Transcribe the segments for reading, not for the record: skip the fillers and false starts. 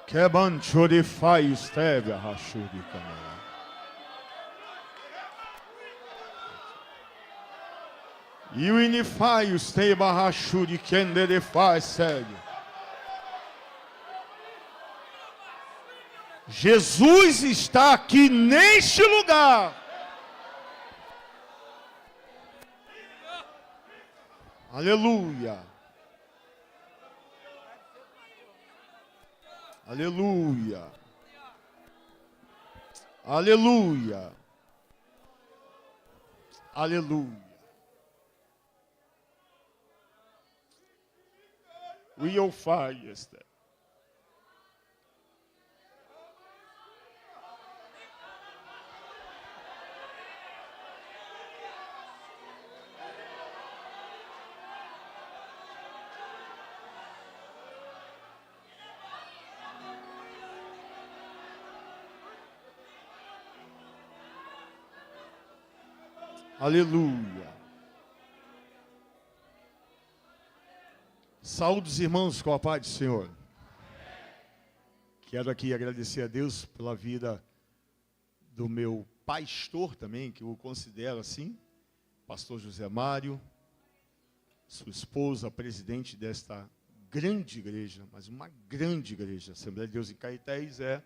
Kebanchori fai steve hashuri kamera. Unify steve hashuri kende de fai segue. Jesus está aqui neste lugar. Aleluia. Aleluia. Aleluia. Aleluia. We are fire yesterday. Aleluia. Saúde os irmãos com a paz do Senhor. Quero aqui agradecer a Deus pela vida do meu pastor também, que eu considero assim, pastor José Mário, sua esposa, presidente desta grande igreja, mas uma grande igreja. A Assembleia de Deus em Caetés é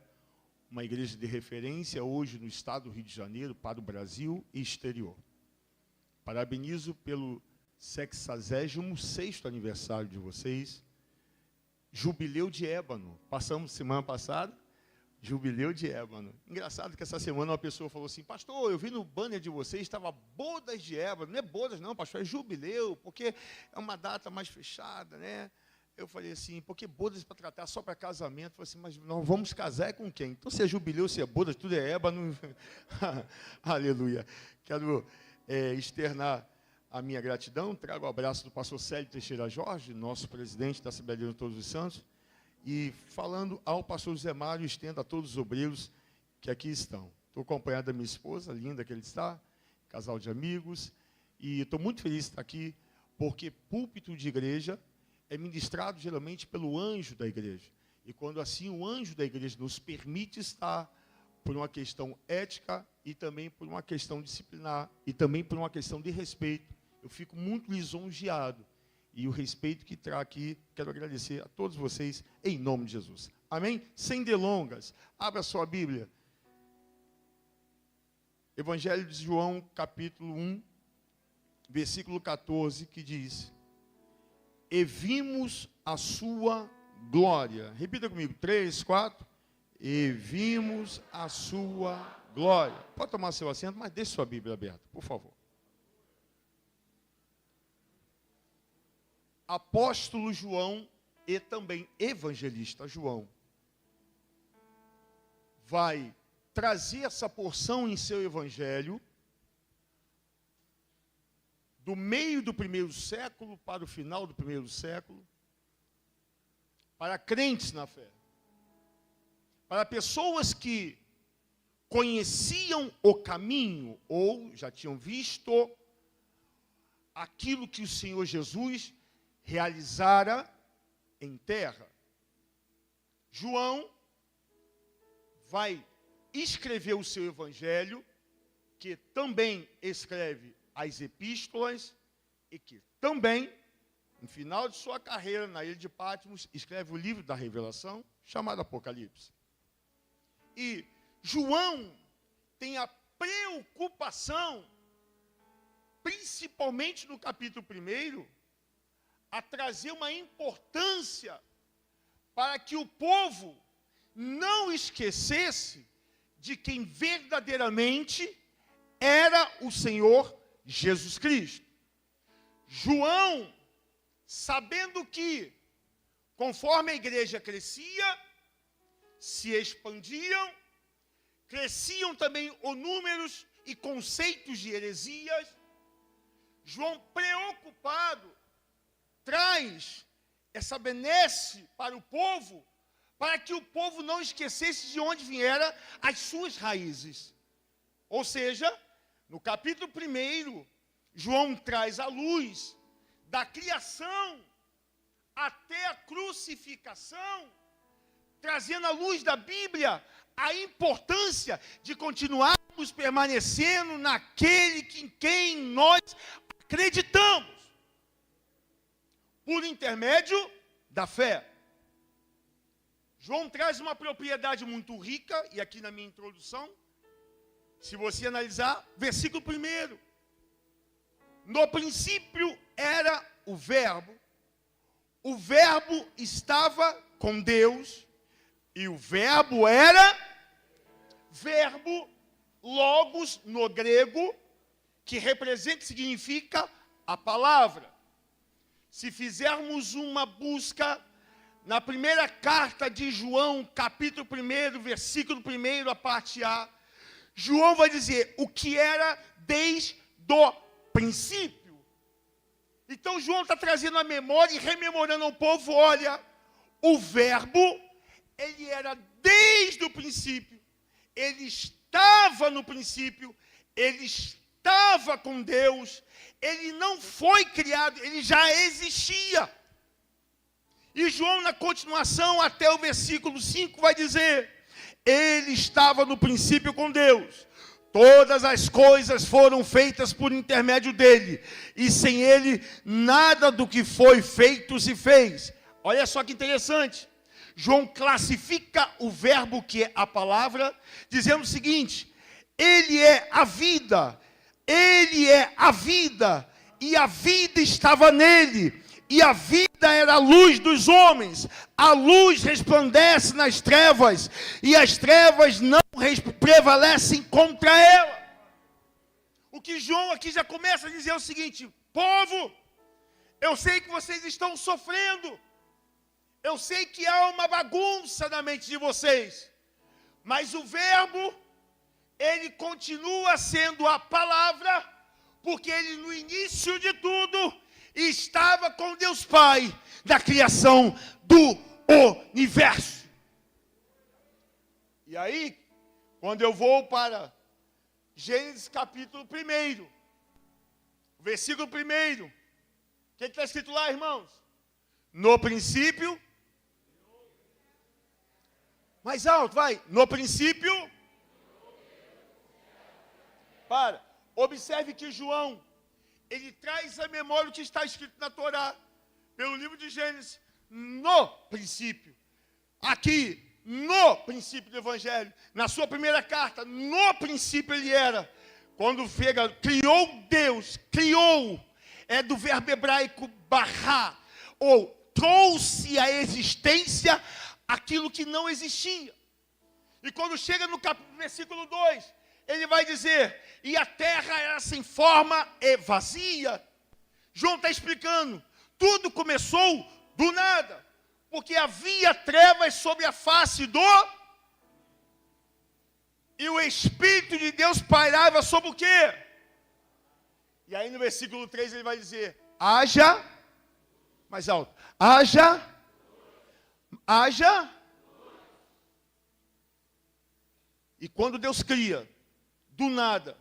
uma igreja de referência hoje no estado do Rio de Janeiro, para o Brasil e exterior. Parabenizo pelo 66º aniversário de vocês. Jubileu de Ébano. Passamos semana passada, Jubileu de Ébano. Engraçado que essa semana uma pessoa falou assim: pastor, eu vi no banner de vocês, estava bodas de Ébano. Não é bodas não, pastor, é jubileu, porque é uma data mais fechada, né? Eu falei assim, porque bodas para tratar só para casamento. Eu falei assim, mas nós vamos casar com quem? Então se é jubileu, se é bodas, tudo é Ébano. Aleluia. Quero externar a minha gratidão, trago o abraço do pastor Célio Teixeira Jorge, nosso presidente da Assembleia de Deus de Todos os Santos, e falando ao pastor José Mário, estendo a todos os obreiros que aqui estão. Estou acompanhado da minha esposa, linda que ele está, casal de amigos, e estou muito feliz de estar aqui, porque púlpito de igreja é ministrado geralmente pelo anjo da igreja, e quando assim o anjo da igreja nos permite estar, por uma questão ética e também por uma questão disciplinar e também por uma questão de respeito, eu fico muito lisonjeado. E o respeito que trago aqui, quero agradecer a todos vocês, em nome de Jesus. Amém? Sem delongas, abra sua Bíblia. Evangelho de João, capítulo 1, versículo 14, que diz: e vimos a sua glória. Repita comigo, 3, 4. E vimos a sua glória. Pode tomar seu assento, mas deixe sua Bíblia aberta, por favor. Apóstolo João e também evangelista João vai trazer essa porção em seu evangelho do meio do primeiro século para o final do primeiro século, para crentes na fé, para pessoas que conheciam o caminho ou já tinham visto aquilo que o Senhor Jesus realizara em terra. João vai escrever o seu evangelho, que também escreve as epístolas e que também, no final de sua carreira na ilha de Patmos, escreve o livro da Revelação, chamado Apocalipse. E João tem a preocupação, principalmente no capítulo 1, a trazer uma importância para que o povo não esquecesse de quem verdadeiramente era o Senhor Jesus Cristo. João, sabendo que, conforme a igreja crescia, se expandiam, cresciam também os números e conceitos de heresias, João, preocupado, traz essa benesse para o povo, para que o povo não esquecesse de onde vieram as suas raízes. Ou seja, no capítulo 1, João traz a luz da criação até a crucificação, trazendo à luz da Bíblia a importância de continuarmos permanecendo naquele em quem nós acreditamos, por intermédio da fé. João traz uma propriedade muito rica, e aqui na minha introdução, se você analisar, versículo 1. No princípio era o Verbo estava com Deus, e o Verbo era verbo, logos no grego, que representa, significa a palavra. Se fizermos uma busca na primeira carta de João, capítulo 1, versículo 1, a parte A, João vai dizer o que era desde o princípio. Então João está trazendo a memória e rememorando ao povo, olha, o Verbo, ele era desde o princípio, ele estava no princípio, ele estava com Deus, ele não foi criado, ele já existia. E João, na continuação, até o versículo 5, vai dizer, ele estava no princípio com Deus. Todas as coisas foram feitas por intermédio dele, e sem ele, nada do que foi feito se fez. Olha só que interessante. João classifica o verbo que é a palavra, dizendo o seguinte, ele é a vida, e a vida estava nele, e a vida era a luz dos homens. A luz resplandece nas trevas, e as trevas não prevalecem contra ela. O que João aqui já começa a dizer é o seguinte, povo, eu sei que vocês estão sofrendo, eu sei que há uma bagunça na mente de vocês, mas o Verbo, ele continua sendo a palavra, porque ele no início de tudo estava com Deus Pai, da criação do universo. E aí, quando eu vou para Gênesis capítulo 1, versículo 1, o que está escrito lá, irmãos? No princípio, mais alto, vai, no princípio, observe que João, ele traz à memória o que está escrito na Torá, pelo livro de Gênesis, no princípio. Aqui, no princípio do Evangelho, na sua primeira carta, no princípio ele era. Quando criou Deus, é do verbo hebraico bará, ou trouxe à existência aquilo que não existia. E quando chega no versículo 2, ele vai dizer, e a terra era sem forma e vazia. João está explicando, tudo começou do nada, porque havia trevas sobre a face e o Espírito de Deus pairava sobre o quê? E aí no versículo 3 ele vai dizer, haja, mais alto, haja, e quando Deus cria, do nada,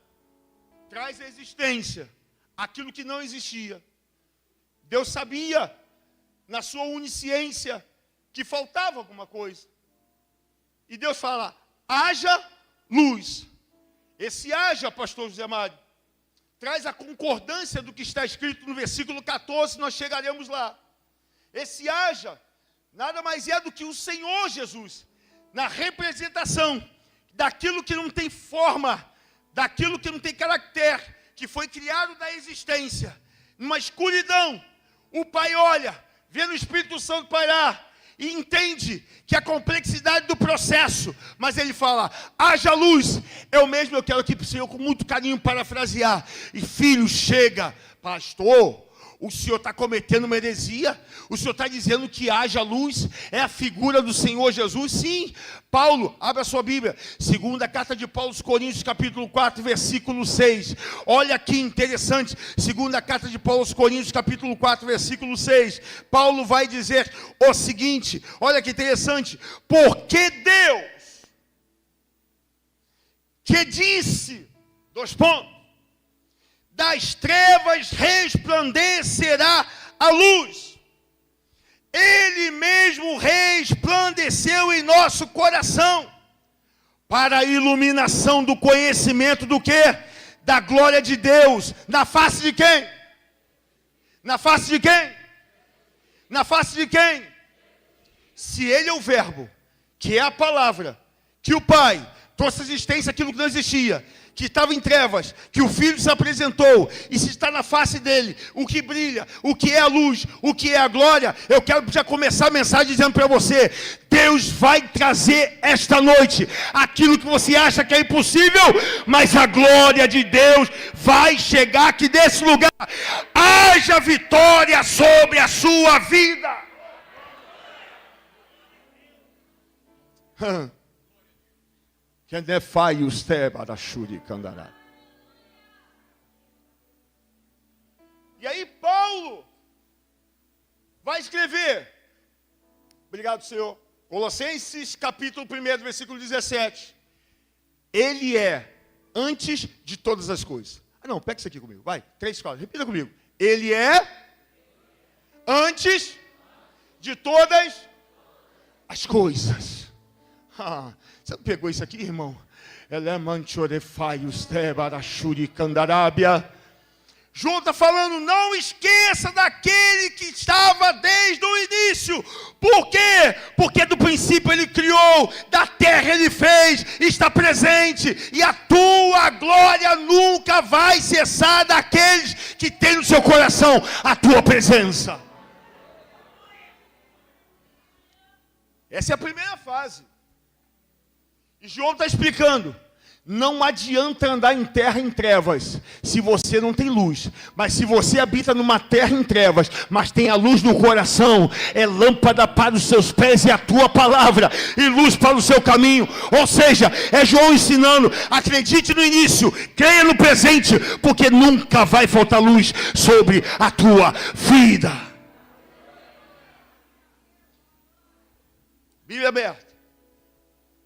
traz à existência aquilo que não existia. Deus sabia, na sua onisciência, que faltava alguma coisa. E Deus fala, haja luz. Esse haja, pastor José Mário, traz a concordância do que está escrito no versículo 14, nós chegaremos lá. Esse haja, nada mais é do que o Senhor Jesus, na representação daquilo que não tem forma, daquilo que não tem caractere, que foi criado da existência, numa escuridão, o Pai olha, vê no Espírito Santo pairar, e entende que a complexidade do processo, mas ele fala, haja luz, eu quero aqui para o Senhor com muito carinho parafrasear, e filho, chega, pastor, o senhor está cometendo uma heresia, o senhor está dizendo que haja luz, é a figura do Senhor Jesus, sim. Paulo, abra sua Bíblia, segunda carta de Paulo aos Coríntios, capítulo 4, versículo 6, olha que interessante, segunda carta de Paulo aos Coríntios, capítulo 4, versículo 6, Paulo vai dizer o seguinte, olha que interessante, porque Deus, que disse, das trevas resplandecerá a luz. Ele mesmo resplandeceu em nosso coração, para a iluminação do conhecimento do quê? Da glória de Deus. Na face de quem? Na face de quem? Na face de quem? Se Ele é o Verbo, que é a palavra, que o Pai trouxe à existência aquilo que não existia, que estava em trevas, que o Filho se apresentou, e se está na face dele, o que brilha, o que é a luz, o que é a glória, eu quero já começar a mensagem dizendo para você, Deus vai trazer esta noite aquilo que você acha que é impossível, mas a glória de Deus vai chegar aqui desse lugar. Haja vitória sobre a sua vida. E aí Paulo vai escrever, obrigado Senhor, Colossenses capítulo 1, versículo 17. Ele é antes de todas as coisas. Não, pega isso aqui comigo, vai, 3 coisas, repita comigo. Ele é antes de todas as coisas. Você não pegou isso aqui, irmão? João está falando, não esqueça daquele que estava desde o início. Por quê? Porque do princípio Ele criou, da terra Ele fez, está presente. E a tua glória nunca vai cessar daqueles que têm no seu coração a tua presença. Essa é a primeira fase. E João está explicando, não adianta andar em terra em trevas, se você não tem luz. Mas se você habita numa terra em trevas, mas tem a luz no coração, é lâmpada para os seus pés e a tua palavra, e luz para o seu caminho. Ou seja, é João ensinando, acredite no início, creia no presente, porque nunca vai faltar luz sobre a tua vida. Bíblia aberta.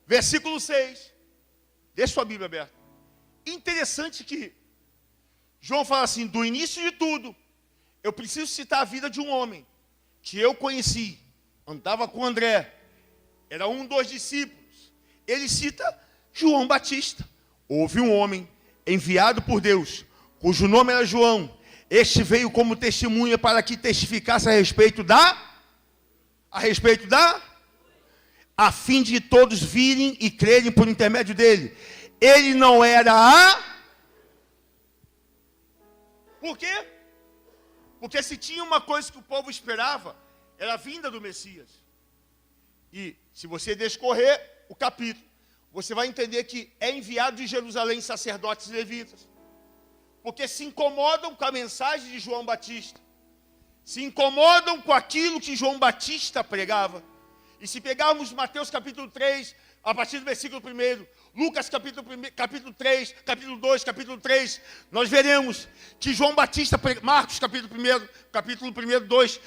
Versículo 6. Deixa sua Bíblia aberta. Interessante que João fala assim, do início de tudo, eu preciso citar a vida de um homem que eu conheci, andava com André, era um dos discípulos. Ele cita João Batista. Houve um homem enviado por Deus, cujo nome era João. Este veio como testemunha para que testificasse a fim de todos virem e crerem por intermédio dele. Ele não era Por quê? Porque se tinha uma coisa que o povo esperava, era a vinda do Messias. E se você descorrer o capítulo, você vai entender que é enviado de Jerusalém sacerdotes e levitas, porque se incomodam com a mensagem de João Batista, se incomodam com aquilo que João Batista pregava. E se pegarmos Mateus capítulo 3, a partir do versículo 1, Lucas capítulo 3, capítulo 2, capítulo 3, nós veremos que João Batista, Marcos capítulo 1, 2,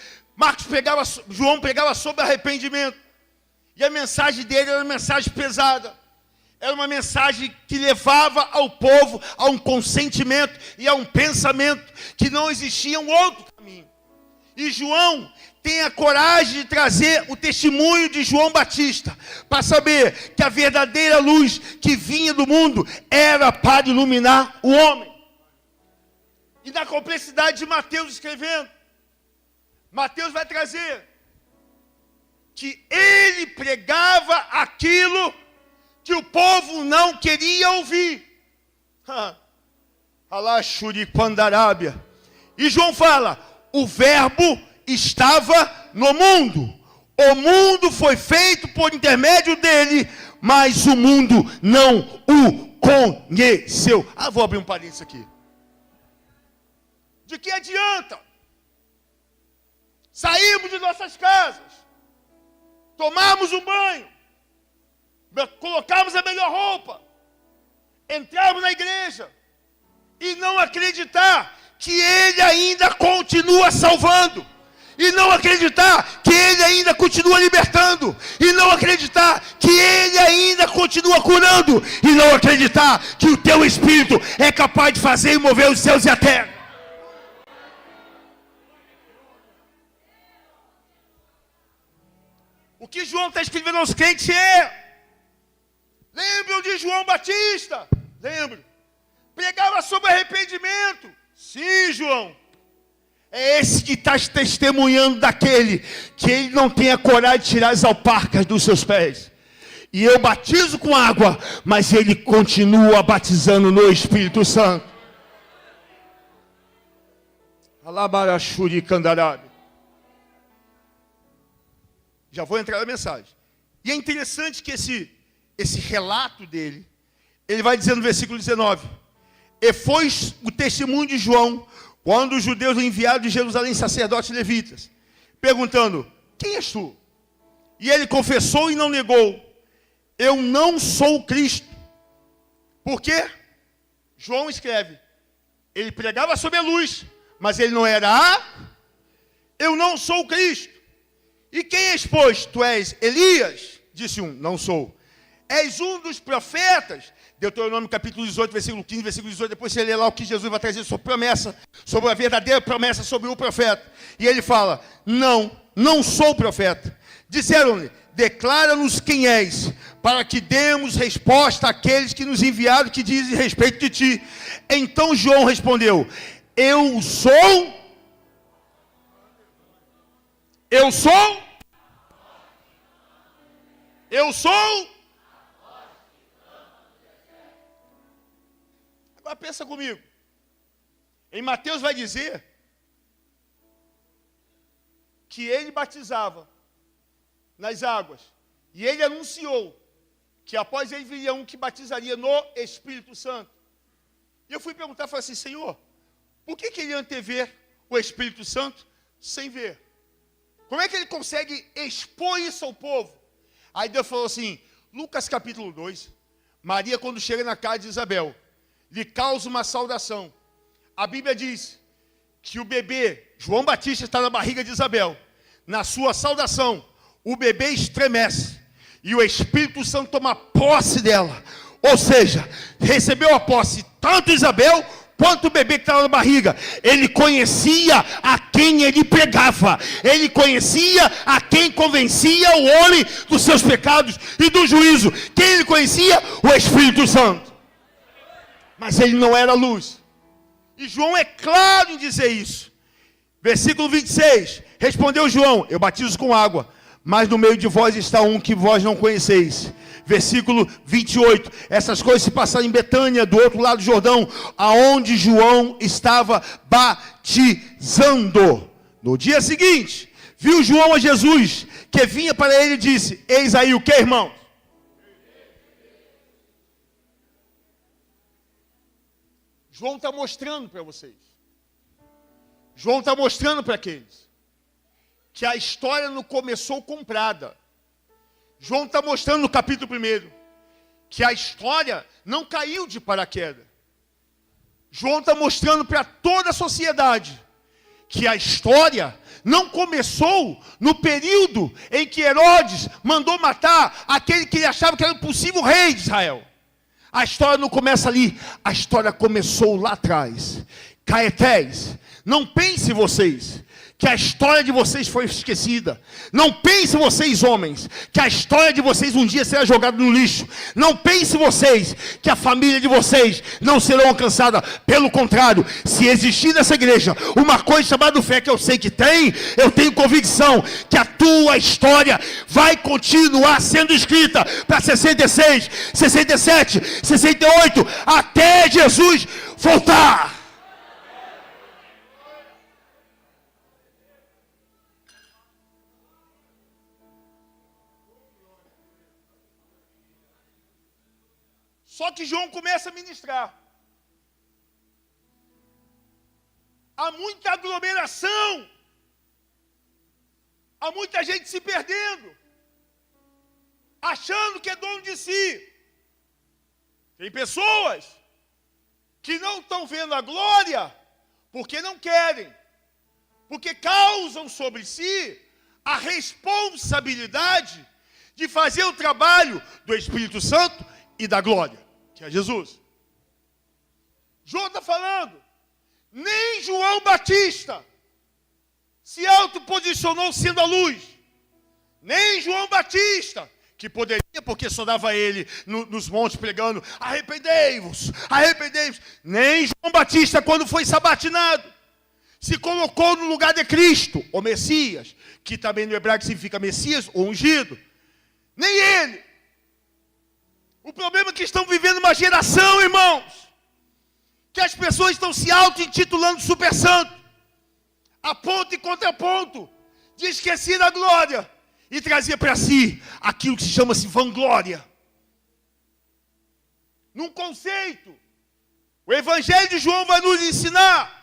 João pregava sobre arrependimento. E a mensagem dele era uma mensagem pesada. Era uma mensagem que levava ao povo a um consentimento e a um pensamento que não existia um outro caminho. E João tem a coragem de trazer o testemunho de João Batista, para saber que a verdadeira luz que vinha do mundo era para iluminar o homem. E na complexidade de Mateus escrevendo, Mateus vai trazer que ele pregava aquilo que o povo não queria ouvir. E João fala, o verbo estava no mundo. O mundo foi feito por intermédio dele, mas o mundo não o conheceu. Vou abrir um parênteses aqui. De que adianta sairmos de nossas casas, tomarmos um banho, colocarmos a melhor roupa, entrarmos na igreja e não acreditar que Ele ainda continua salvando, e não acreditar que Ele ainda continua libertando, e não acreditar que Ele ainda continua curando, e não acreditar que o teu Espírito é capaz de fazer e mover os céus e a terra. O que João está escrevendo aos crentes é: lembram de João Batista? Lembro. Pregava sobre arrependimento. Sim, João. É esse que está testemunhando daquele que ele não tem a coragem de tirar as alparcas dos seus pés. E eu batizo com água, mas ele continua batizando no Espírito Santo. Alabarachuri Candarabe. Já vou entrar na mensagem. E é interessante que esse relato dele, ele vai dizendo no versículo 19: e foi o testemunho de João, quando os judeus enviaram de Jerusalém sacerdotes e levitas, perguntando: quem és tu? E ele confessou e não negou: eu não sou o Cristo. Por quê? João escreve: ele pregava sobre a luz, mas ele não era eu não sou o Cristo. E quem és, pois? Tu és Elias? Disse um: não sou. És um dos profetas? Deuteronômio capítulo 18, versículo 15, versículo 18, depois você lê lá o que Jesus vai trazer sobre promessa, sobre a verdadeira promessa sobre o profeta. E ele fala: não sou profeta. Disseram-lhe: declara-nos quem és, para que demos resposta àqueles que nos enviaram, que dizem respeito de ti. Então João respondeu: eu sou. Agora pensa comigo. Em Mateus vai dizer que ele batizava nas águas. E ele anunciou que após ele viria um que batizaria no Espírito Santo. E eu fui perguntar, falei assim: Senhor, por que ele antever o Espírito Santo sem ver? Como é que ele consegue expor isso ao povo? Aí Deus falou assim: Lucas capítulo 2, Maria, quando chega na casa de Isabel, lhe causa uma saudação. A Bíblia diz que o bebê, João Batista, está na barriga de Isabel. Na sua saudação, o bebê estremece e o Espírito Santo toma posse dela. Ou seja, recebeu a posse tanto Isabel quanto o bebê que estava na barriga. Ele conhecia a quem ele pregava. Ele conhecia a quem convencia o homem dos seus pecados e do juízo. Quem ele conhecia? O Espírito Santo. Mas ele não era luz. E João é claro em dizer isso. Versículo 26. Respondeu João: eu batizo com água, mas no meio de vós está um que vós não conheceis. Versículo 28. Essas coisas se passaram em Betânia, do outro lado do Jordão, aonde João estava batizando. No dia seguinte, viu João a Jesus, que vinha para ele e disse: eis aí o que, irmão? João está mostrando para vocês. João está mostrando para aqueles que a história não começou comprada. João está mostrando no capítulo 1 que a história não caiu de paraquedas. João está mostrando para toda a sociedade que a história não começou no período em que Herodes mandou matar aquele que ele achava que era o possível rei de Israel. A história não começa ali, a história começou lá atrás. Caetés, não pense vocês que a história de vocês foi esquecida. Não pense vocês, homens, que a história de vocês um dia será jogada no lixo. Não pense vocês que a família de vocês não será alcançada. Pelo contrário, se existir nessa igreja uma coisa chamada fé, que eu sei que tem, eu tenho convicção que a tua história vai continuar sendo escrita para 66, 67, 68, até Jesus voltar. Só que João começa a ministrar. Há muita aglomeração. Há muita gente se perdendo. Achando que é dono de si. Tem pessoas que não estão vendo a glória porque não querem. Porque causam sobre si a responsabilidade de fazer o trabalho do Espírito Santo e da glória, que é Jesus. João está falando, nem João Batista se autoposicionou sendo a luz. Nem João Batista, que poderia, porque só dava ele nos montes pregando, arrependei-vos, arrependei-vos. Nem João Batista, quando foi sabatinado, se colocou no lugar de Cristo, o Messias, que também no hebraico significa Messias, ou ungido. Nem ele. O problema é que estão vivendo uma geração, irmãos, que as pessoas estão se auto-intitulando super santo, a ponto e contraponto de esquecer a glória e trazer para si aquilo que se chama-se vanglória. Num conceito, o Evangelho de João vai nos ensinar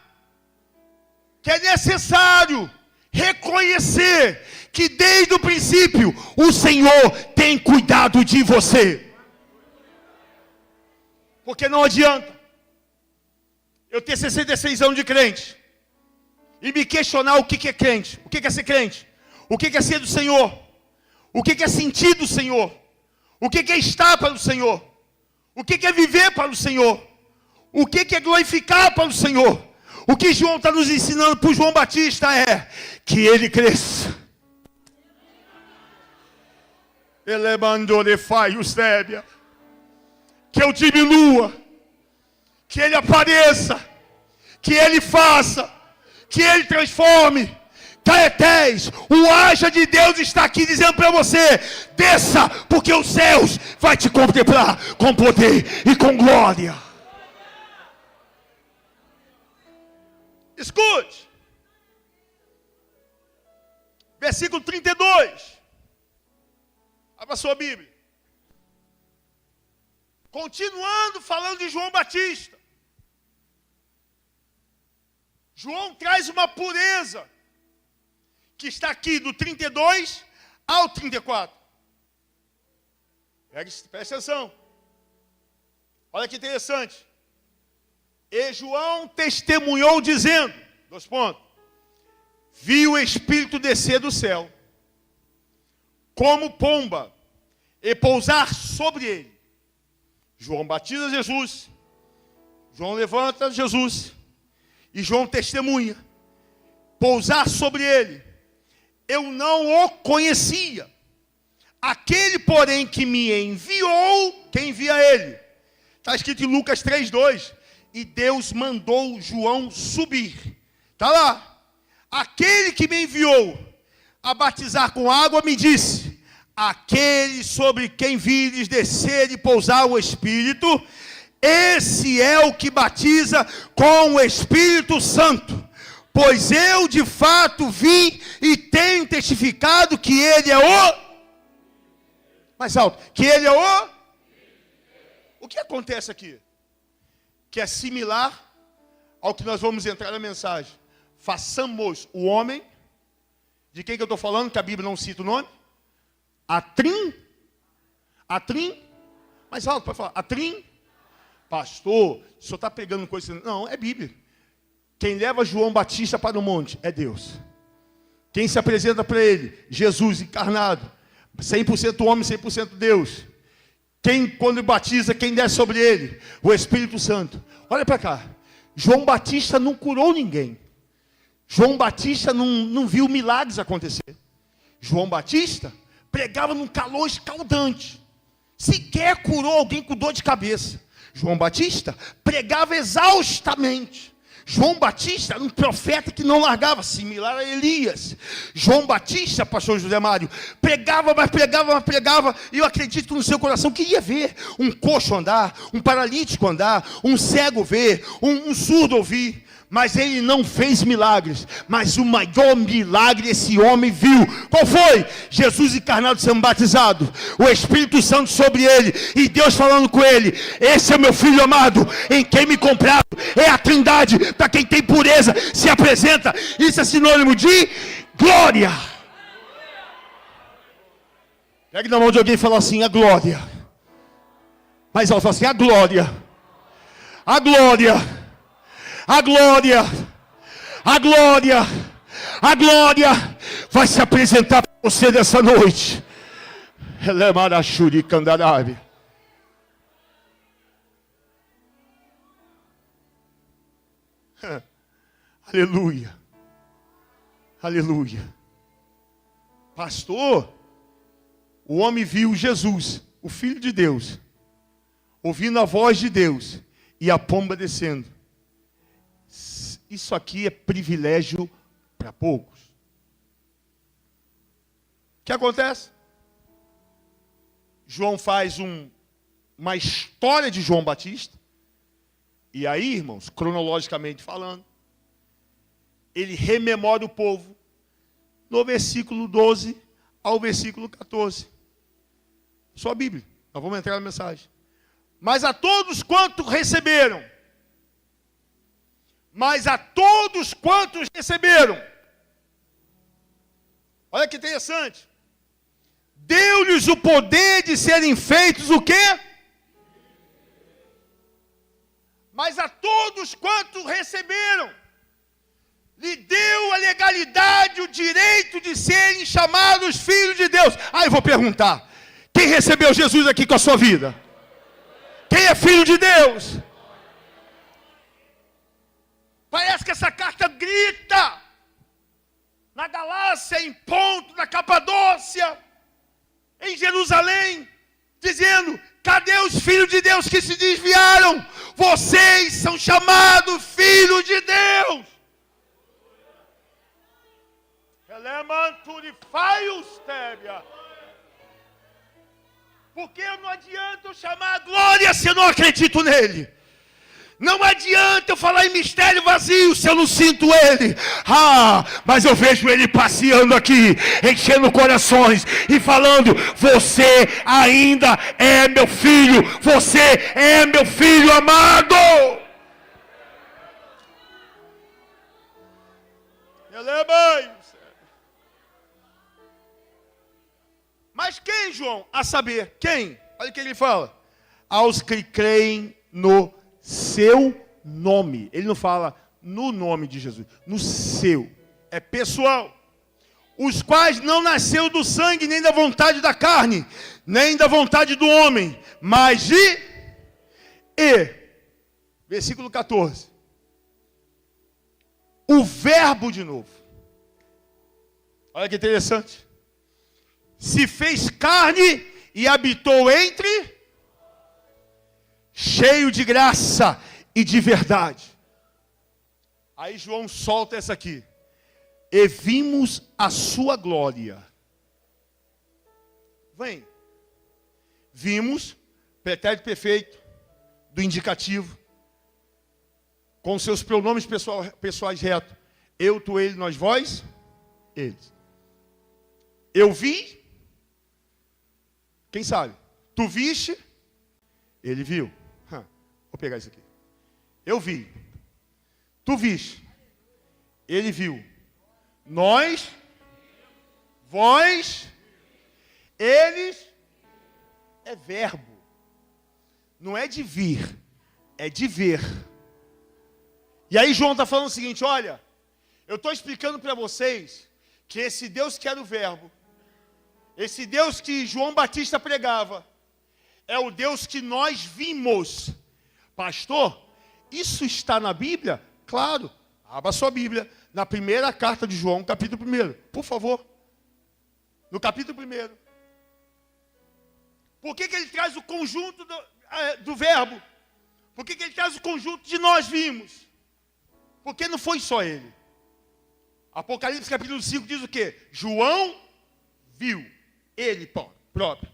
que é necessário reconhecer que desde o princípio o Senhor tem cuidado de você. Porque não adianta eu ter 66 anos de crente e me questionar o que é crente, o que é ser crente, o que é ser do Senhor, o que é sentir do Senhor, o que é estar para o Senhor, o que é viver para o Senhor, o que é glorificar para o Senhor. O que João está nos ensinando para o João Batista é que ele cresça. Ele mandou de Eusébia. Que eu diminua, que ele apareça, que ele faça, que ele transforme. Caetés, o haja de Deus está aqui dizendo para você: desça, porque os céus vai te contemplar com poder e com glória. Escute, versículo 32, abra sua Bíblia. Continuando falando de João Batista, João traz uma pureza que está aqui do 32 ao 34. Preste atenção. Olha que interessante. E João testemunhou dizendo, 2 pontos, vi o Espírito descer do céu, como pomba, e pousar sobre ele. João batiza Jesus, João levanta Jesus, e João testemunha, pousar sobre ele. Eu não o conhecia. Aquele, porém, que me enviou, quem envia ele? Está escrito em Lucas 3:2. E Deus mandou João subir. Está lá. Aquele que me enviou a batizar com água me disse: aquele sobre quem vires descer e pousar o Espírito, esse é o que batiza com o Espírito Santo. Pois eu de fato vim e tenho testificado que ele é o... Mais alto. Que ele é o... O que acontece aqui? Que é similar ao que nós vamos entrar na mensagem. Façamos o homem, de quem que eu estou falando, que a Bíblia não cita o nome? Atrim? Mais alto, pode falar. Atrim? Pastor, o senhor está pegando coisa... Não, é Bíblia. Quem leva João Batista para o monte é Deus. Quem se apresenta para ele? Jesus encarnado. 100% homem, 100% Deus. Quem, quando batiza, quem desce sobre ele? O Espírito Santo. Olha para cá. João Batista não curou ninguém. João Batista não viu milagres acontecer. João Batista pregava num calor escaldante. Sequer curou alguém com dor de cabeça. João Batista pregava exaustamente. João Batista era um profeta que não largava, similar a Elias. João Batista, pastor José Mário, pregava, e eu acredito no seu coração que ia ver um coxo andar, um paralítico andar, um cego ver, um surdo ouvir. Mas ele não fez milagres. Mas o maior milagre esse homem viu. Qual foi? Jesus encarnado sendo batizado. O Espírito Santo sobre ele. E Deus falando com ele: esse é o meu filho amado, em quem me compraram. É a Trindade. Para quem tem pureza, se apresenta. Isso é sinônimo de glória. Pegue na mão de alguém e fala assim: a glória. Mas ela fala assim: a glória. A glória. A glória, a glória, a glória vai se apresentar para você nessa noite. Aleluia, aleluia. Pastor, o homem viu Jesus, o Filho de Deus, ouvindo a voz de Deus e a pomba descendo. Isso aqui é privilégio para poucos. O que acontece? João faz uma história de João Batista. E aí, irmãos, cronologicamente falando, ele rememora o povo no versículo 12 ao versículo 14. Só a Bíblia. Nós vamos entrar na mensagem. Mas a todos quantos receberam. Olha que interessante. Deu-lhes o poder de serem feitos o quê? Mas a todos quantos receberam, lhe deu a legalidade, o direito de serem chamados filhos de Deus. Aí eu vou perguntar, quem recebeu Jesus aqui com a sua vida? Quem é filho de Deus? Parece que essa carta grita, na Galácia, em Ponto, na Capadócia, em Jerusalém, dizendo, cadê os filhos de Deus que se desviaram? Vocês são chamados filhos de Deus. Porque não adianta eu chamar a glória se eu não acredito nele. Não adianta eu falar em mistério vazio se eu não sinto ele. Mas eu vejo ele passeando aqui, enchendo corações e falando, você ainda é meu filho, você é meu filho amado. Mas quem, João? A saber, quem? Olha o que ele fala. Aos que creem no seu nome. Ele não fala no nome de Jesus. No seu. É pessoal. Os quais não nasceu do sangue, nem da vontade da carne, nem da vontade do homem, mas de... Versículo 14. O verbo de novo. Olha que interessante. Se fez carne e habitou entre, cheio de graça e de verdade. Aí João solta essa aqui. E vimos a sua glória. Vem. Vimos, pretérito perfeito, do indicativo, com seus pronomes pessoais retos. Eu, tu, ele, nós, vós, eles. Eu vi. Quem sabe? Tu viste? Ele viu. Vou pegar isso aqui. Eu vi. Tu viste. Ele viu. Nós, vós, eles, é verbo. Não é de vir, é de ver. E aí João está falando o seguinte, olha, eu estou explicando para vocês que esse Deus que era o verbo, esse Deus que João Batista pregava, é o Deus que nós vimos. Pastor, isso está na Bíblia? Claro, abra sua Bíblia, na primeira carta de João, capítulo 1, por favor. No capítulo 1. Por que ele traz o conjunto do verbo? Por que ele traz o conjunto de nós vimos? Porque não foi só ele. Apocalipse capítulo 5 diz o quê? João viu. Ele próprio.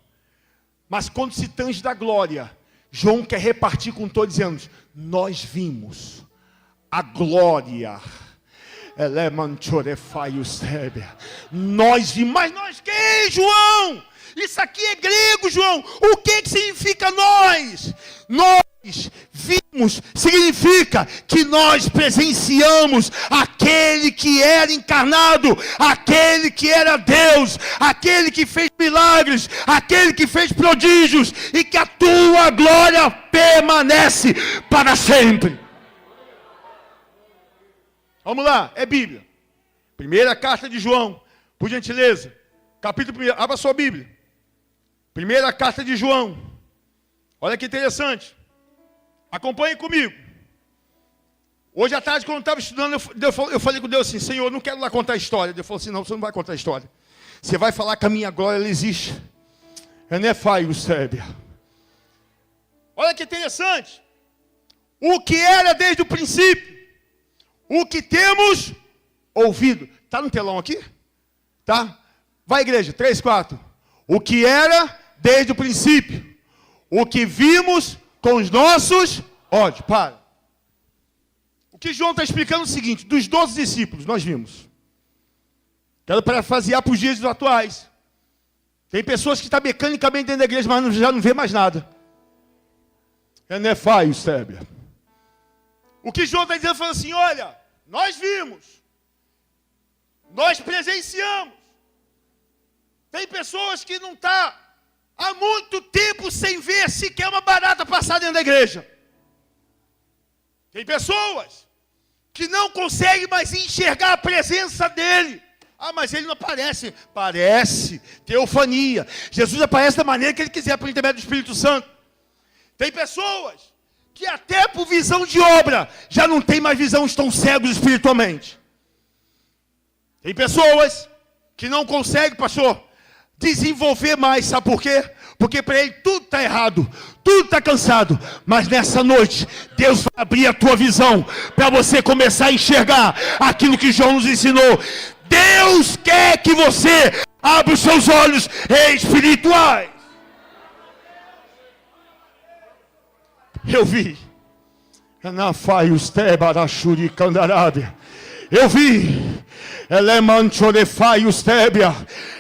Mas quando se tange da glória, João quer repartir com todos, dizendo, nós vimos a glória. Nós vimos, mas nós quem, João? Isso aqui é grego, João. O que significa nós? Nós vimos, significa que nós presenciamos aquele que era encarnado, aquele que era Deus, aquele que fez milagres, aquele que fez prodígios, e que a tua glória permanece para sempre. Vamos lá, é Bíblia. Primeira carta de João, por gentileza. Capítulo 1, abra sua Bíblia. Primeira carta de João. Olha que interessante. Acompanhe comigo. Hoje à tarde, quando eu estava estudando, eu falei com Deus assim, Senhor, eu não quero lá contar a história. Deus falou assim, não, você não vai contar a história. Você vai falar que a minha glória ela existe. Enefaiostébia. Olha que interessante. O que era desde o princípio, o que temos ouvido. Está no telão aqui? Tá? Vai, igreja, 3, 4. O que era desde o princípio, o que vimos com os nossos olhos. Para. O que João está explicando é o seguinte: dos 12 discípulos, nós vimos. Quero parafrasear para os dias atuais. Tem pessoas que estão mecanicamente dentro da igreja, mas já não vê mais nada. Enefaiostébia. O que João está dizendo foi assim: olha, nós vimos, nós presenciamos. Tem pessoas que não estão há muito tempo sem ver sequer uma barata passar dentro da igreja. Tem pessoas que não conseguem mais enxergar a presença dele. Ah, mas ele não aparece. Parece, teofania. Jesus aparece da maneira que ele quiser, por intermédio do Espírito Santo. Tem pessoas que até por visão de obra já não tem mais visão, estão cegos espiritualmente. Tem pessoas que não conseguem, pastor, desenvolver mais, sabe por quê? Porque para ele tudo está errado, tudo está cansado. Mas nessa noite, Deus vai abrir a tua visão para você começar a enxergar aquilo que João nos ensinou. Deus quer que você abra os seus olhos espirituais. Eu vi. Eu vi.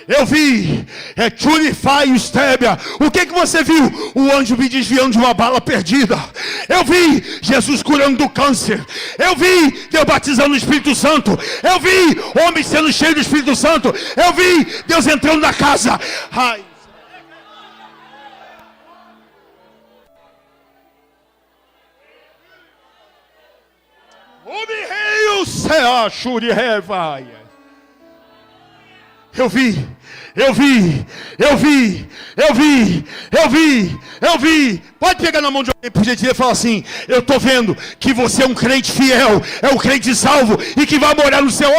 Eu vi. O que você viu? O anjo me desviando de uma bala perdida. Eu vi Jesus curando do câncer. Eu vi Deus batizando no Espírito Santo. Eu vi homens sendo cheios do Espírito Santo. Eu vi Deus entrando na casa. Ai. Eu vi. Pode pegar na mão de alguém por gentileza e falar assim: eu estou vendo que você é um crente fiel, é um crente salvo e que vai morar no céu.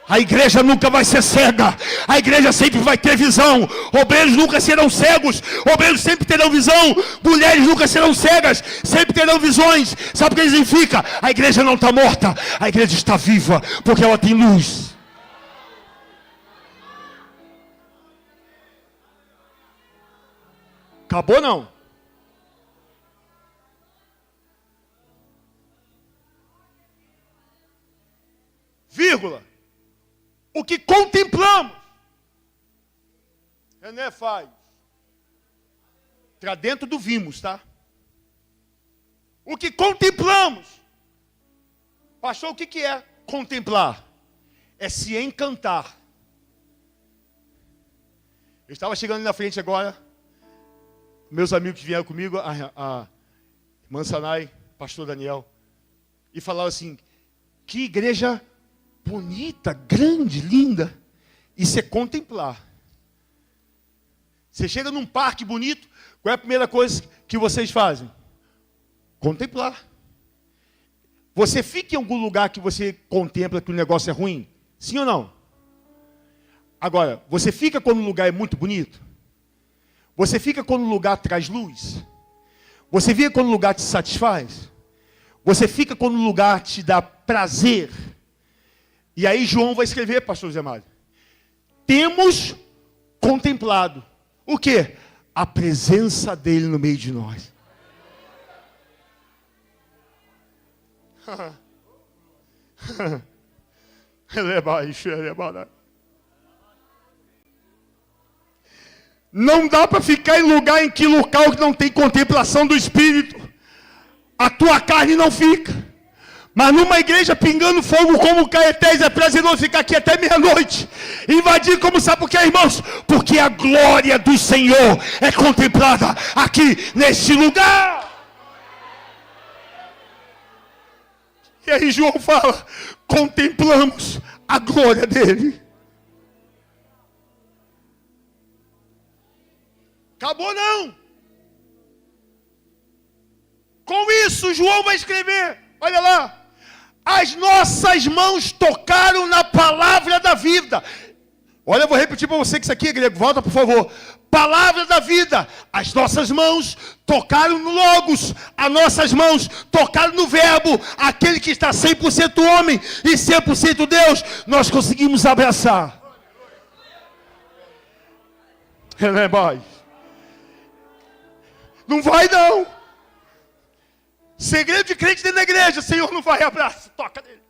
A igreja nunca vai ser cega. A igreja sempre vai ter visão. Obreiros nunca serão cegos. Obreiros sempre terão visão. Mulheres nunca serão cegas. Sempre terão visões. Sabe o que significa? A igreja não está morta. A igreja está viva. Porque ela tem luz. Acabou não? Vírgula. O que contemplamos. Enefai. Está dentro do vimos, tá? O que contemplamos. Pastor, o que é contemplar? É se encantar. Eu estava chegando ali na frente agora. Meus amigos que vieram comigo, a irmã Sanai, pastor Daniel, e falaram assim: que igreja bonita, grande, linda. Isso é contemplar. Você chega num parque bonito, qual é a primeira coisa que vocês fazem? Contemplar. Você fica em algum lugar que você contempla que o negócio é ruim? Sim ou não? Agora, você fica quando o lugar é muito bonito? Você fica quando o lugar traz luz? Você fica quando o lugar te satisfaz? Você fica quando o lugar te dá prazer? E aí João vai escrever, pastor José Mário: temos contemplado o quê? A presença dele no meio de nós. Não dá para ficar em lugar em que local que não tem contemplação do Espírito. A tua carne não fica. Mas numa igreja pingando fogo como Caetés, é prazeroso ficar aqui até meia-noite. Invadir como sabe por quê, irmãos? Porque a glória do Senhor é contemplada aqui neste lugar. E aí João fala: contemplamos a glória dele. Acabou não. Com isso João vai escrever, olha lá: As nossas mãos tocaram na palavra da vida. Olha, eu vou repetir para você que isso aqui é grego. Volta, por favor. Palavra da vida. As nossas mãos tocaram no Logos. As nossas mãos tocaram no Verbo. Aquele que está 100% homem e 100% Deus. Nós conseguimos abraçar. Não vai não. Segredo de crente dentro da igreja. Senhor, não vai, abraça. Toca nele.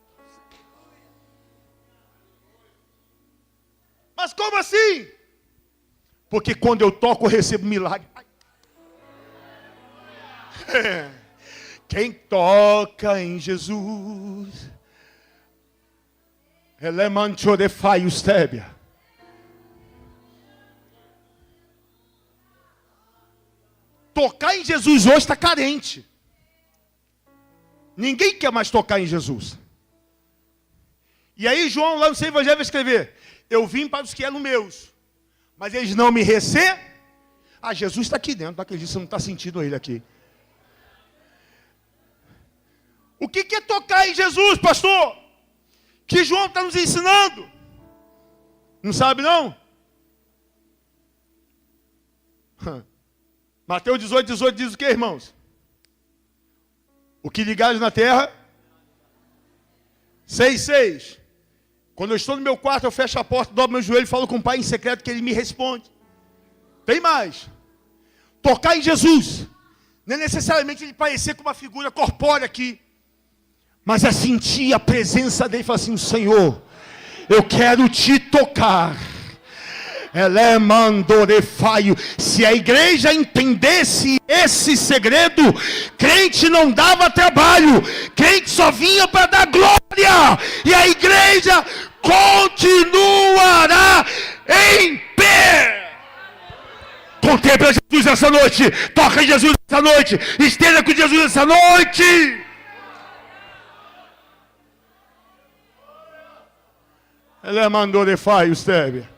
Mas como assim? Porque quando eu toco, eu recebo milagre. Quem toca em Jesus, ele manchou de faio stébia. Tocar em Jesus hoje está carente. Ninguém quer mais tocar em Jesus. E aí João lá no seu evangelho vai escrever: eu vim para os que eram meus, mas eles não me receberam. Ah, Jesus está aqui dentro, não acredito, você não está sentindo ele aqui. O que é tocar em Jesus, pastor? Que João está nos ensinando? Não sabe não? Mateus 18 diz o que, irmãos? O que ligares na terra? 6:6. Quando eu estou no meu quarto, eu fecho a porta, dobro meu joelho e falo com o Pai em secreto que Ele me responde. Tem mais. Tocar em Jesus. Não é necessariamente Ele parecer com uma figura corpórea aqui. Mas é sentir a presença dEle e falar assim: Senhor, eu quero te tocar. Ela mandou de faio. Se a igreja entendesse esse segredo, crente não dava trabalho, crente só vinha para dar glória, e a igreja continuará em pé. Contempla Jesus essa noite, toca em Jesus essa noite, esteja com Jesus essa noite. Ela mandou de faio, Stébia.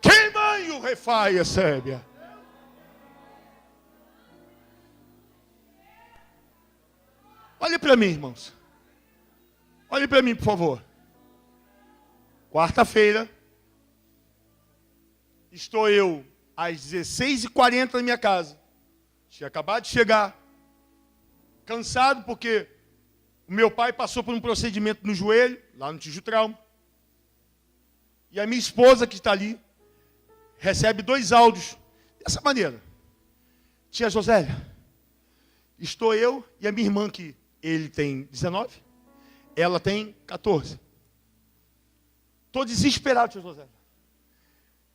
Quem mãe o refaia, Sébia? Olhe para mim, irmãos. Olhe para mim, por favor. Quarta-feira. Estou eu às 16h40 na minha casa. Tinha acabado de chegar. Cansado porque o meu pai passou por um procedimento no joelho, lá no Tijutrauma. E a minha esposa que está ali recebe 2 áudios dessa maneira: tia Josélia, estou eu e a minha irmã, que ele tem 19, ela tem 14. Estou desesperado, tia Josélia.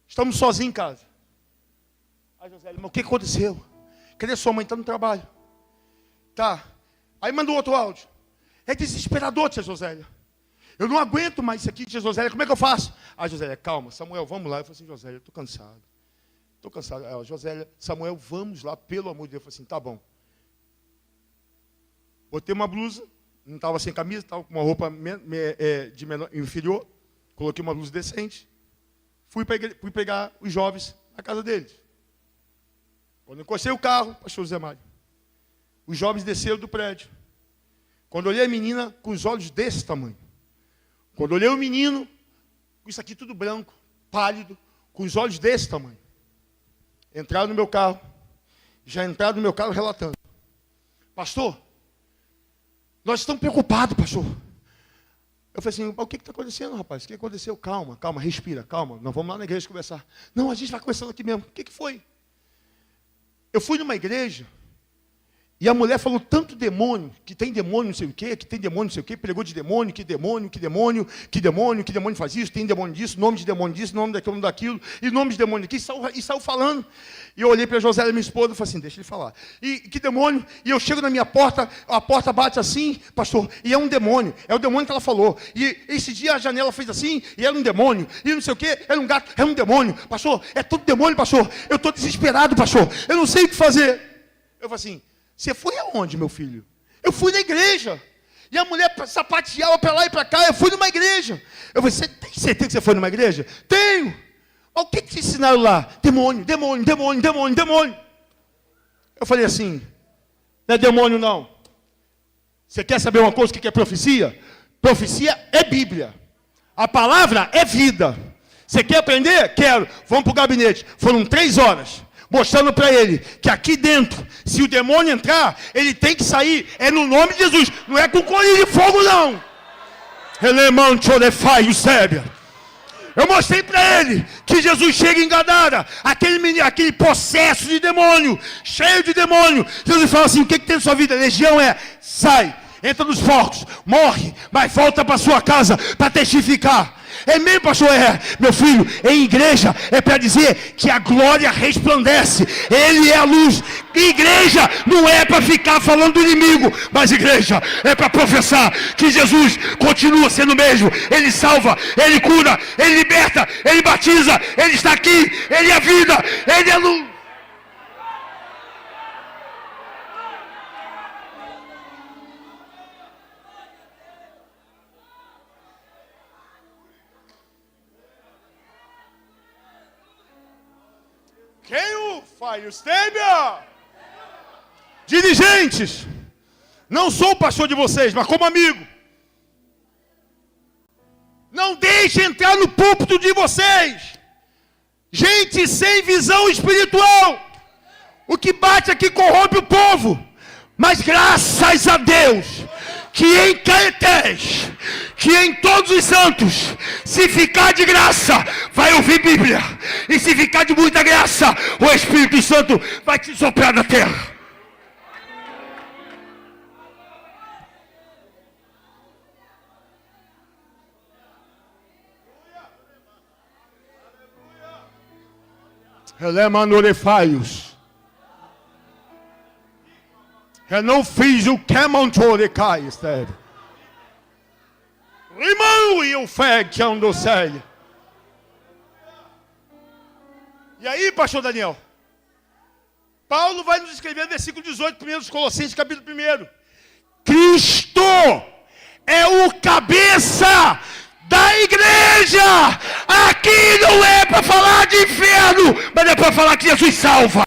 Estamos sozinhos em casa. Aí Josélia, mas o que aconteceu? Cadê sua mãe? Está no trabalho. Tá. Aí mandou outro áudio. É desesperador, tia Josélia. Eu não aguento mais isso aqui, tia Josélia, como é que eu faço? Ah, Josélia, calma, Samuel, vamos lá. Eu falei assim: Josélia, eu estou cansado. Estou cansado. Ela, Josélia, Samuel, vamos lá, pelo amor de Deus. Eu falei assim: tá bom. Botei uma blusa, não estava sem camisa, estava com uma roupa de menor, inferior. Coloquei uma blusa decente. Fui pegar os jovens na casa deles. Quando eu encostei o carro, pastor José Mário, os jovens desceram do prédio. Quando eu olhei a menina com os olhos desse tamanho. Quando eu olhei o menino, com isso aqui tudo branco, pálido, com os olhos desse tamanho. Entraram no meu carro. Já entraram no meu carro relatando: pastor, nós estamos preocupados, pastor. Eu falei assim: o que está acontecendo, rapaz? O que aconteceu? Calma, calma, respira, calma. Nós vamos lá na igreja conversar. Não, a gente vai conversando aqui mesmo. O que foi? Eu fui numa igreja e a mulher falou tanto demônio, que tem demônio não sei o quê, que tem demônio não sei o quê, pregou de demônio, que demônio faz isso, tem demônio disso, nome de demônio disso, nome daquilo, nome daquilo, e nome de demônio aqui, e saiu falando. E eu olhei para a Josélia, minha esposa, e falei assim: deixa ele falar. E que demônio? E eu chego na minha porta, a porta bate assim, pastor, e é um demônio, é o demônio que ela falou. E esse dia a janela fez assim, e era um demônio, e não sei o quê, era um gato, é um demônio, pastor, é tudo demônio, pastor, eu estou desesperado, pastor, eu não sei o que fazer. Eu falei assim: você foi aonde, meu filho? Eu fui na igreja. E a mulher sapateava para lá e para cá. Eu fui numa igreja. Eu falei: você tem certeza que você foi numa igreja? Tenho. Mas o que te ensinaram lá? Demônio, demônio, demônio, demônio, demônio. Eu falei assim: não é demônio não. Você quer saber uma coisa, o que é profecia? Profecia é Bíblia. A palavra é vida. Você quer aprender? Quero. Vamos para o gabinete. Foram 3 horas. Mostrando para ele que aqui dentro, se o demônio entrar, ele tem que sair. É no nome de Jesus. Não é com colírio de fogo, não. Eu mostrei para ele que Jesus chega em Gadara, aquele possesso de demônio, cheio de demônio. Jesus fala assim: o que tem na sua vida? Legião é, sai, entra nos porcos, morre, mas volta para sua casa para testificar. É mesmo, pastor? É, meu filho, em igreja é para dizer que a glória resplandece. Ele é a luz. Igreja não é para ficar falando do inimigo, mas igreja é para professar que Jesus continua sendo o mesmo. Ele salva, Ele cura, Ele liberta, Ele batiza, Ele está aqui, Ele é a vida, Ele é a luz. Quem o faz? Dirigentes, não sou o pastor de vocês, mas como amigo, não deixe entrar no púlpito de vocês gente sem visão espiritual. O que bate aqui corrompe o povo, mas graças a Deus que em Caetés, que em todos os santos, se ficar de graça, vai ouvir Bíblia. E se ficar de muita graça, o Espírito Santo vai te soprar na terra. Elemanolefaios. Eu não fiz o que montou cai, Esteve. Rimão e o fé que andou sério. E aí, pastor Daniel? Paulo vai nos escrever versículo 18, 1 Colossenses, capítulo 1. Cristo é o cabeça da igreja. Aqui não é para falar de inferno, mas é para falar que Jesus salva.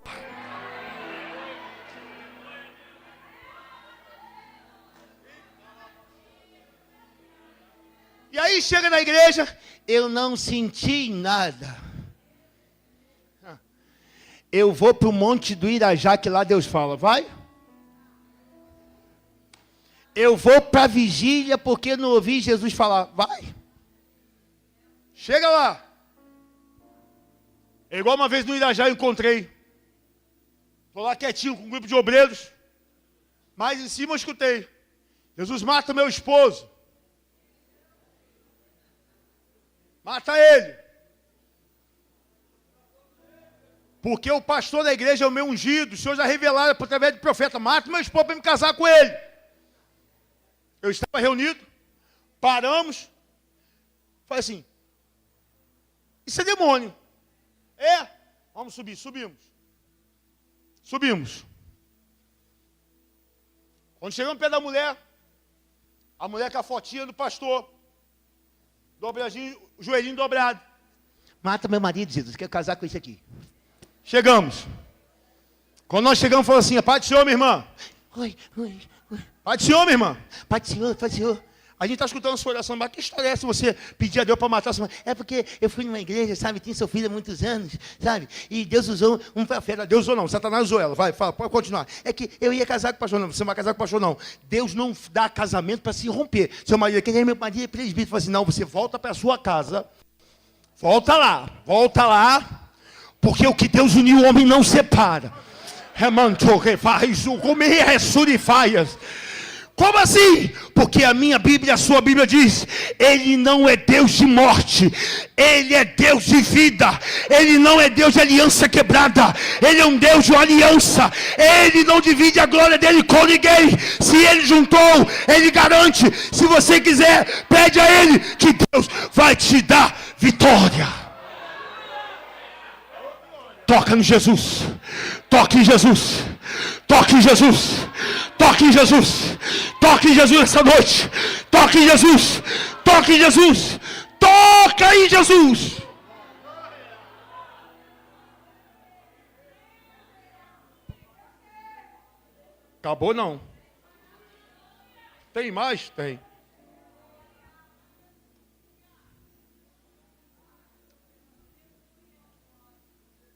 E aí chega na igreja, eu não senti nada. Eu vou para o monte do Irajá, que lá Deus fala, vai? Eu vou para a vigília, porque não ouvi Jesus falar, vai? Chega lá. É igual uma vez no Irajá eu encontrei. Estou lá quietinho com um grupo de obreiros. Mas em cima eu escutei: Jesus, mata meu esposo. Mata ele. Porque o pastor da igreja é o meu ungido. O Senhor já revelou através do profeta: mata meu esposo para me casar com ele. Eu estava reunido. Paramos. Falei assim: isso é demônio. É. Vamos subir. Subimos. Quando chegamos perto da mulher, a mulher com a fotinha do pastor, dobradinho, joelhinho dobrado. Mata meu marido, Jesus, quero casar com esse aqui. Chegamos. Quando nós chegamos, falou assim: Pai do Senhor, minha irmã. Oi. Pai do Senhor, minha irmã. Pai do Senhor. A gente está escutando a sua oração, mas que história é essa? Você pedir a Deus para matar a sua mãe? É porque eu fui numa igreja, sabe, tinha sofrido há muitos anos, sabe? E Deus usou um profeta. Deus usou não, Satanás usou ela. Vai, fala, pode continuar. É que eu ia casar com o pastor, não, você não vai casar com o pastor, não. Deus não dá casamento para se romper. Seu marido, quem é meu marido? É presbítero. Fala assim: não, você volta para a sua casa. Volta lá. Porque o que Deus uniu, o homem não separa. Como assim? Porque a minha Bíblia, a sua Bíblia diz: Ele não é Deus de morte, Ele é Deus de vida. Ele não é Deus de aliança quebrada, Ele é um Deus de aliança. Ele não divide a glória dele com ninguém. Se Ele juntou, Ele garante. Se você quiser, pede a Ele, que Deus vai te dar vitória. Toca em Jesus. Toque em Jesus. Toque em Jesus. Toque em Jesus. Toque em Jesus essa noite. Toque em Jesus. Toque em Jesus. Toca em Jesus. Acabou não. Tem mais? Tem.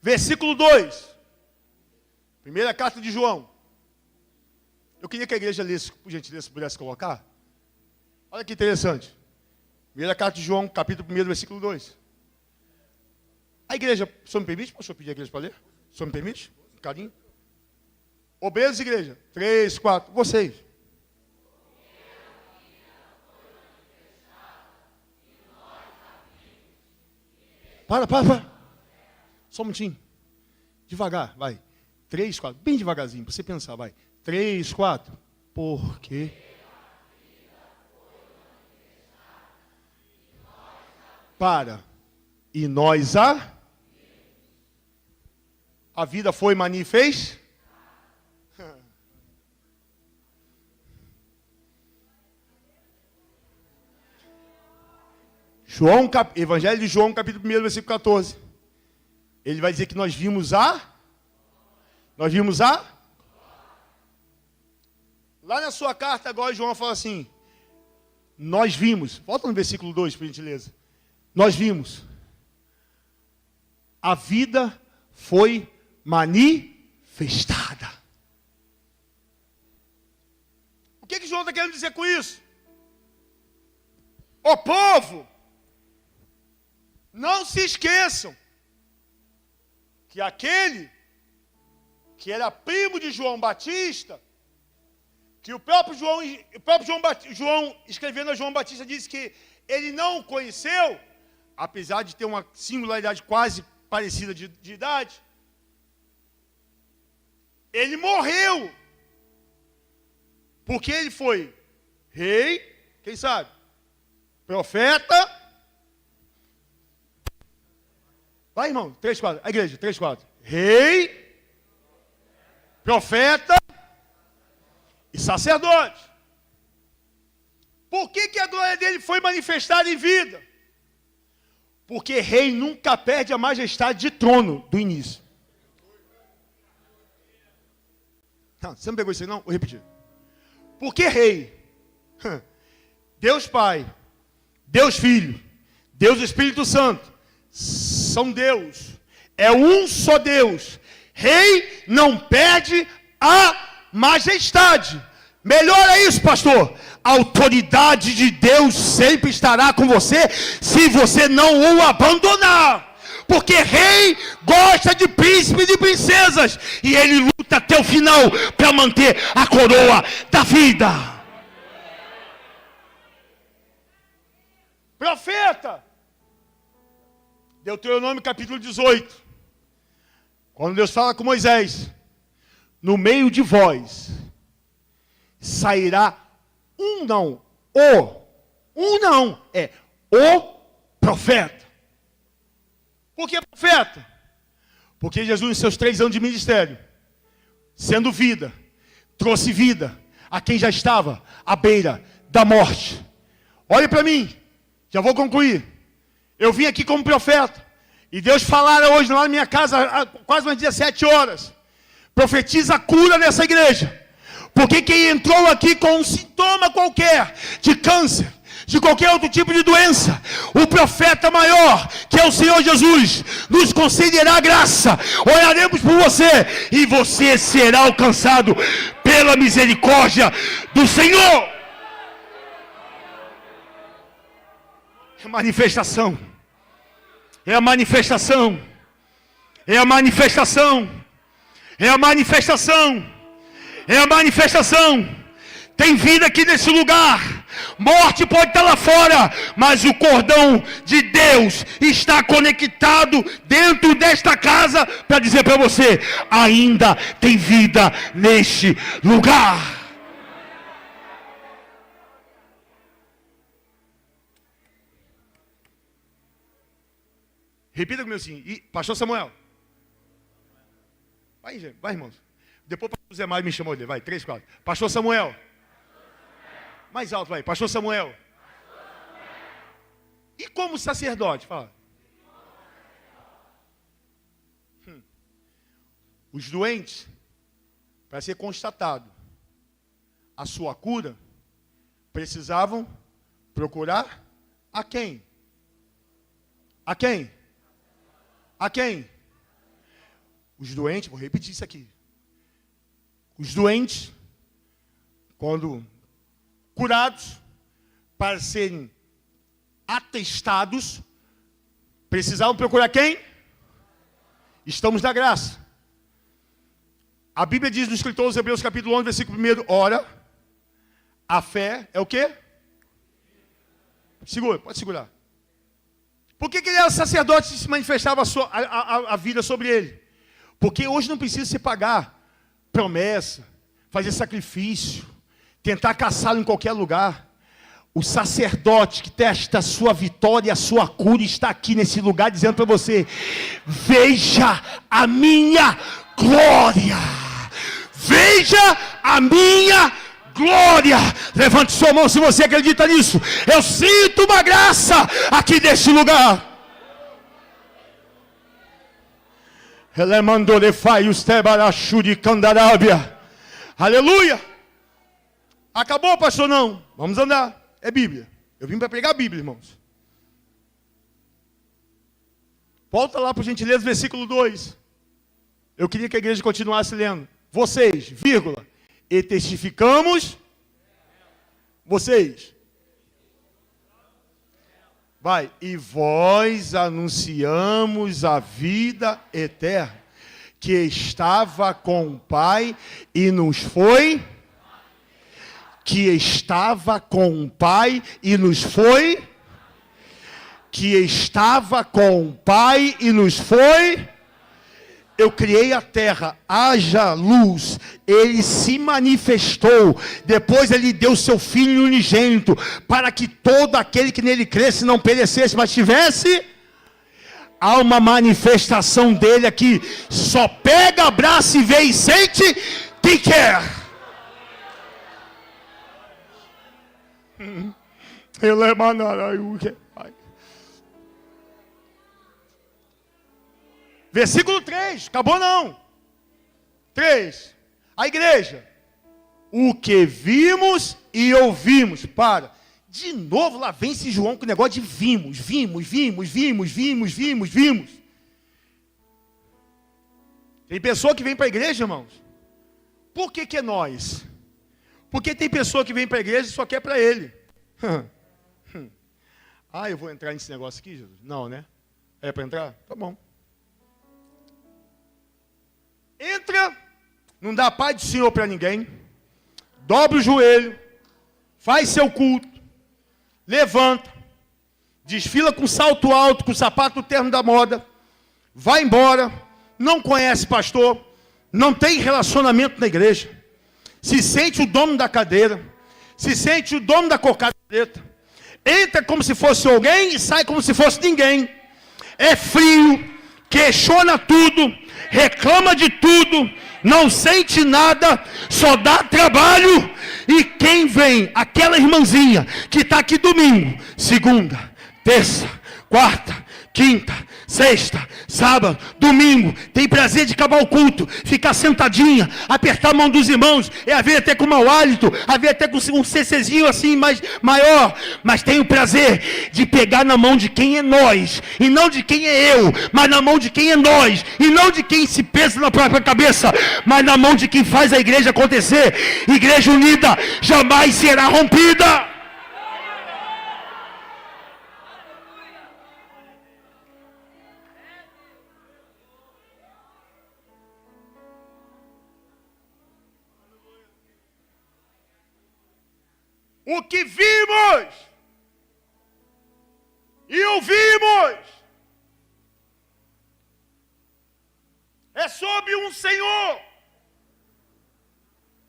Versículo 2. Primeira carta de João. Eu queria que a igreja lesse, por gentileza, pudesse colocar. Olha que interessante. Primeira carta de João, capítulo 1, versículo 2. A igreja, o senhor me permite? Posso pedir a igreja para ler? O senhor me permite? Um carinho. Obesos, igreja. 3, 4. Vocês. Para. Só um minutinho. Devagar, vai. 3, 4. Bem devagarzinho, para você pensar, vai. 3, 4. Por quê? Para. E nós a vida foi manifesta. Evangelho de João, capítulo 1, versículo 14. Ele vai dizer que nós vimos lá na sua carta agora, João fala assim, nós vimos, volta no versículo 2, por gentileza. Nós vimos, a vida foi manifestada. O que João está querendo dizer com isso? Ó povo, não se esqueçam que aquele que era primo de João Batista, que o próprio João escrevendo a João Batista, disse que ele não o conheceu, apesar de ter uma singularidade quase parecida de idade, ele morreu, porque ele foi rei, quem sabe, profeta. Vai, irmão, 3, 4, a igreja, 3, 4. Rei, profeta e sacerdote. Por que a glória dele foi manifestada em vida? Porque rei nunca perde a majestade de trono do início. Não, você não pegou isso aí não? Vou repetir. Porque rei, Deus Pai, Deus Filho, Deus Espírito Santo, são Deus, é um só Deus. Rei não perde a majestade. Melhora isso, pastor. A autoridade de Deus sempre estará com você, se você não o abandonar. Porque rei gosta de príncipe e de princesas, e ele luta até o final para manter a coroa da vida. Profeta, Deuteronômio capítulo 18. Quando Deus fala com Moisés, no meio de vós sairá o profeta. Por que profeta? Porque Jesus, em seus 3 anos de ministério, sendo vida, trouxe vida a quem já estava à beira da morte. Olhe para mim, já vou concluir. Eu vim aqui como profeta, e Deus falara hoje lá na minha casa, há quase umas 17 horas. Profetiza a cura nessa igreja. Porque quem entrou aqui com um sintoma qualquer, de câncer, de qualquer outro tipo de doença, o profeta maior, que é o Senhor Jesus, nos concederá graça. Oraremos por você, e você será alcançado pela misericórdia do Senhor. É manifestação. É a manifestação. É a manifestação. É a manifestação. É a manifestação. Tem vida aqui nesse lugar. Morte pode estar lá fora, mas o cordão de Deus está conectado dentro desta casa para dizer para você: ainda tem vida neste lugar. Repita comigo assim, pastor Samuel. Vai, irmãos. Depois o pastor Zé Mário me chamou dele. Vai, 3, 4. Pastor Samuel. Mais alto, vai. Pastor Samuel. E como sacerdote? Fala. Os doentes, para ser constatado a sua cura, precisavam procurar a quem? A quem? A quem? Os doentes, vou repetir isso aqui. Os doentes, quando curados, para serem atestados, precisavam procurar quem? Estamos na graça. A Bíblia diz no escritor aos Hebreus capítulo 11, versículo 1, ora, a fé é o quê? Segura, pode segurar. Por que ele era sacerdote e se manifestava a vida sobre ele? Porque hoje não precisa se pagar promessa, fazer sacrifício, tentar caçá-lo em qualquer lugar. O sacerdote que testa a sua vitória e a sua cura está aqui nesse lugar dizendo para você: veja a minha glória. Veja a minha glória. Levante sua mão se você acredita nisso. Eu sinto uma graça aqui nesse lugar. Aleluia. Acabou, pastor? Não. Vamos andar. É Bíblia. Eu vim para pregar a Bíblia, irmãos. Volta lá, por gentileza, versículo 2. Eu queria que a igreja continuasse lendo. Vocês, vírgula, e testificamos. Vocês. Vai. E vós anunciamos a vida eterna, que estava com o Pai e nos foi... Que estava com o Pai e nos foi. Que estava com o Pai e nos foi. Eu criei a terra, haja luz. Ele se manifestou. Depois ele deu seu Filho unigênito, para que todo aquele que nele cresce não perecesse, mas tivesse. Há uma manifestação dele aqui. Só pega, abraça e vê e sente quem quer. Versículo 3, acabou não. 3, a igreja. O que vimos e ouvimos. Para. De novo lá vem esse João com o negócio de vimos. Tem pessoa que vem para a igreja, irmãos. Por que é nós? Porque tem pessoa que vem para a igreja e só quer para ele. Ah, eu vou entrar nesse negócio aqui, Jesus? Não, né? É para entrar? Tá bom. Entra, não dá a paz do Senhor para ninguém. Dobra o joelho, faz seu culto, levanta, desfila com salto alto, com sapato terno da moda, vai embora, não conhece pastor, não tem relacionamento na igreja. Se sente o dono da cadeira, se sente o dono da cocada preta, entra como se fosse alguém e sai como se fosse ninguém. É frio, questiona tudo, reclama de tudo, não sente nada, só dá trabalho. E quem vem? Aquela irmãzinha que está aqui domingo, segunda, terça, quarta, quinta, sexta, sábado, domingo, tem prazer de acabar o culto, ficar sentadinha, apertar a mão dos irmãos, é haver até com mau hálito, haver até com um CCzinho assim mais maior, mas tem o prazer de pegar na mão de quem é nós, e não de quem é eu, mas na mão de quem é nós, e não de quem se pensa na própria cabeça, mas na mão de quem faz a igreja acontecer. Igreja unida jamais será rompida. O que vimos e ouvimos é sobre um Senhor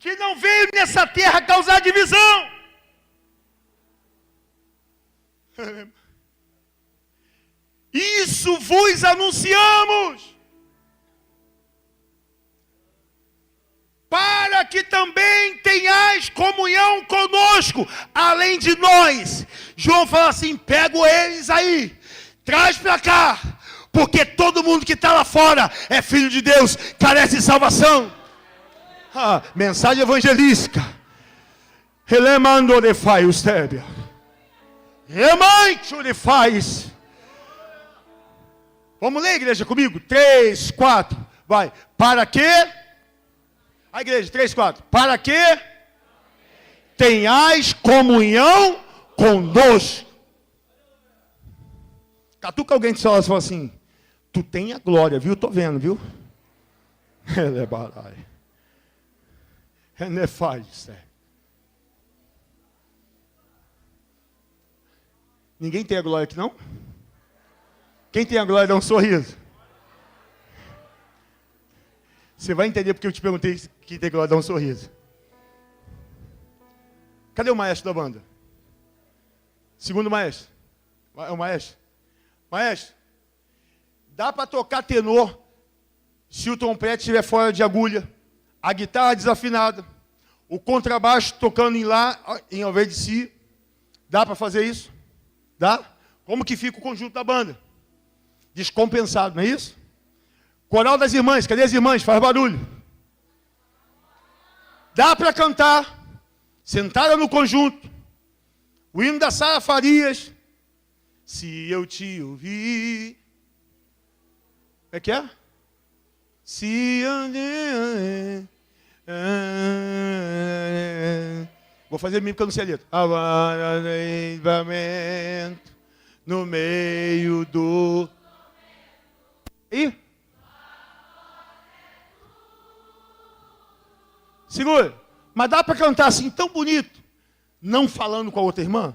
que não veio nessa terra causar divisão. Isso vos anunciamos, para que também tenhais comunhão conosco, além de nós. João fala assim: pega eles aí, traz para cá, porque todo mundo que está lá fora é filho de Deus, carece de salvação. Mensagem evangelística. Relemando de fai o stébia. Remancho de faz. Vamos ler, igreja, comigo? 3, 4. Vai. Para que? A igreja, 3, 4. Para que tenhais comunhão conosco. Catuca alguém de seu lado e fala assim: tu tem a glória, viu? Tô vendo, viu? Ele é barai. Ele é faz. Ninguém tem a glória aqui, não? Quem tem a glória dá um sorriso. Você vai entender porque eu te perguntei quem tem glória dá um sorriso. Cadê o maestro da banda? Segundo maestro. É o maestro. Maestro, dá para tocar tenor se o trompete estiver fora de agulha, a guitarra desafinada, o contrabaixo tocando em lá, em ao invés de si. Dá para fazer isso? Dá? Como que fica o conjunto da banda? Descompensado, não é isso? Coral das irmãs, cadê as irmãs? Faz barulho. Dá para cantar, sentada no conjunto, o hino da Sara Farias, se eu te ouvir. Como é que é? Se eu... Vou fazer mim porque eu não sei a letra. No meio do... E? Segura. Mas dá para cantar assim tão bonito, não falando com a outra irmã?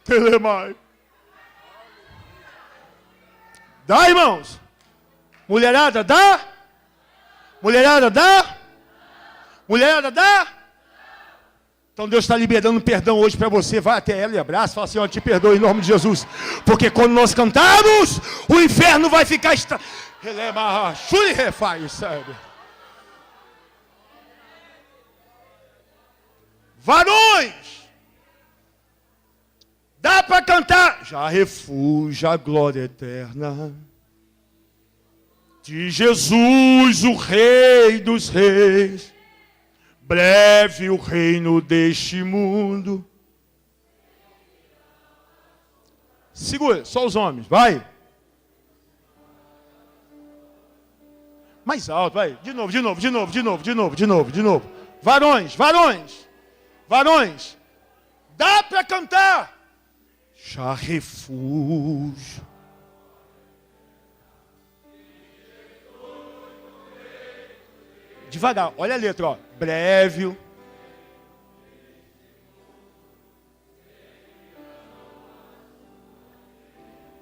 Telemai. Dá, irmãos? Mulherada, dá? Mulherada, dá? Mulherada, dá? Então Deus está liberando perdão hoje para você. Vai até ela e abraça. Fala assim: ó, te perdoe em nome de Jesus. Porque quando nós cantarmos, o inferno vai ficar... Varões, dá para cantar. Já refúgio a glória eterna de Jesus, o Rei dos Reis. Breve o reino deste mundo. Segura, só os homens, vai. Mais alto, vai. De novo. Varões. Varões, dá para cantar. Já refúgio. Devagar, olha a letra, ó. Breve.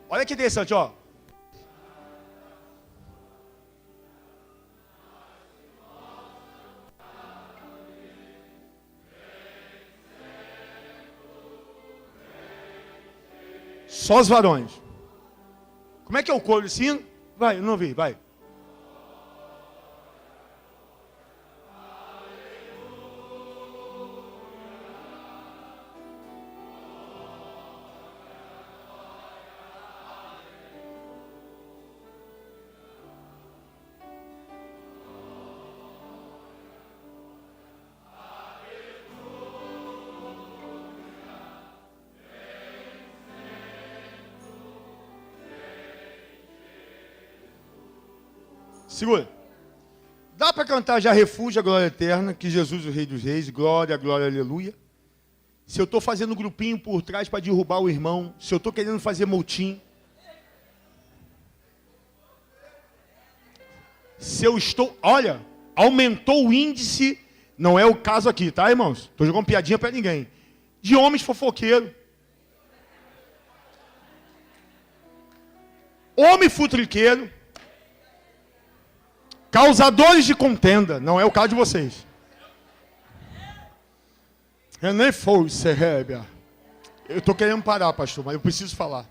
Olha que interessante, ó. Só os varões. Como é que é o coro desse hino? Vai, eu não vi, vai. Segura. Dá para cantar já refúgio a glória eterna, que Jesus o Rei dos Reis, glória, glória, aleluia. Se eu estou fazendo grupinho por trás para derrubar o irmão, se eu estou querendo fazer motim, se eu estou, olha, aumentou o índice, não é o caso aqui, tá, irmãos? Estou jogando piadinha para ninguém. De homens fofoqueiros. Homem futriqueiro. Causadores de contenda, não é o caso de vocês. Eu nem foi, Serrébia. Eu estou querendo parar, pastor, mas eu preciso falar.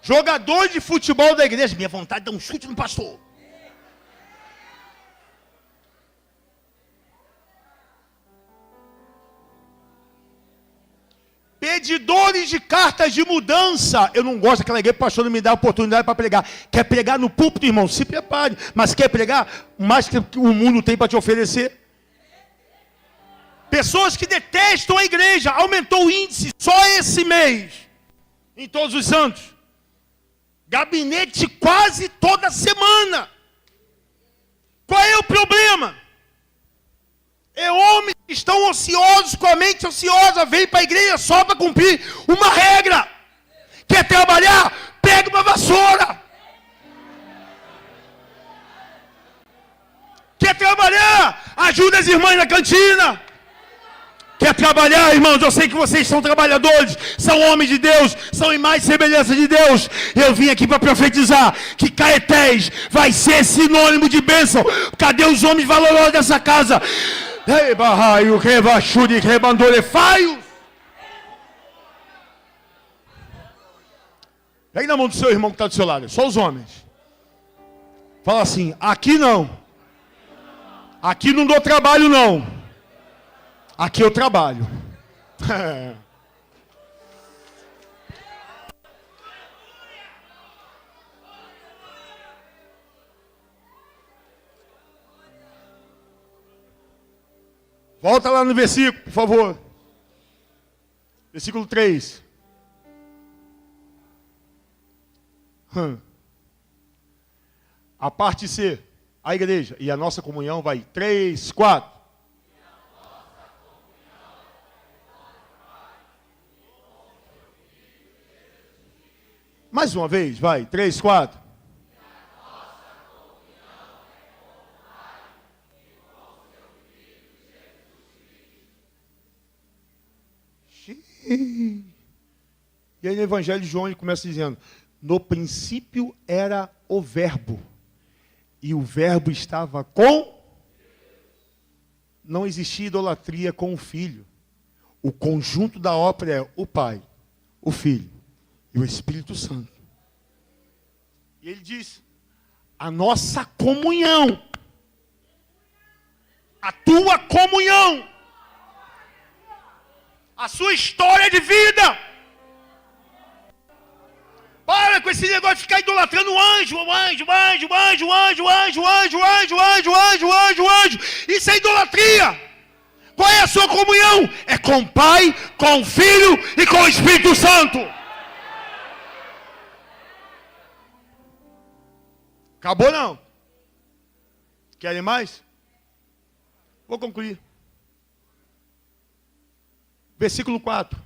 Jogador de futebol da igreja, minha vontade é dar um chute no pastor. pedidores de cartas de mudança. Eu não gosto daquela igreja, pastor, não me dá oportunidade para pregar. Quer pregar no púlpito, irmão? Se prepare. Mas quer pregar mais que o mundo tem para te oferecer? Pessoas que detestam a igreja. Aumentou o índice só esse mês. Em Todos os Santos. Gabinete quase toda semana. Qual é o problema? É homens que estão ociosos, com a mente ociosa, vem para a igreja só para cumprir uma regra. Quer trabalhar? Pega uma vassoura. Quer trabalhar? Ajuda as irmãs na cantina. Quer trabalhar, irmãos? Eu sei que vocês são trabalhadores, são homens de Deus, são imagem e semelhança de Deus. Eu vim aqui para profetizar que Caetés vai ser sinônimo de bênção. Cadê os homens valorosos dessa casa? Pega na mão do seu irmão que está do seu lado, só os homens. Fala assim: aqui não. Aqui não dou trabalho não. Aqui eu trabalho. Volta lá no versículo, por favor. Versículo 3. A parte C, a igreja. E a nossa comunhão vai 3, 4. Mais uma vez, vai, 3, 4. E aí no Evangelho de João ele começa dizendo: no princípio era o verbo, e o verbo estava com... Não existia idolatria com o Filho. O conjunto da ópera é o Pai, o Filho e o Espírito Santo. E ele diz: a nossa comunhão, a tua comunhão, a sua história de vida. Para com esse negócio de ficar idolatrando o anjo, o anjo, o anjo, o anjo, o anjo, o anjo, o anjo, o anjo, o anjo, o anjo, o anjo, o anjo. Isso é idolatria. Qual é a sua comunhão? É com o Pai, com o Filho e com o Espírito Santo. Acabou não? Querem mais? Vou concluir. Versículo 4.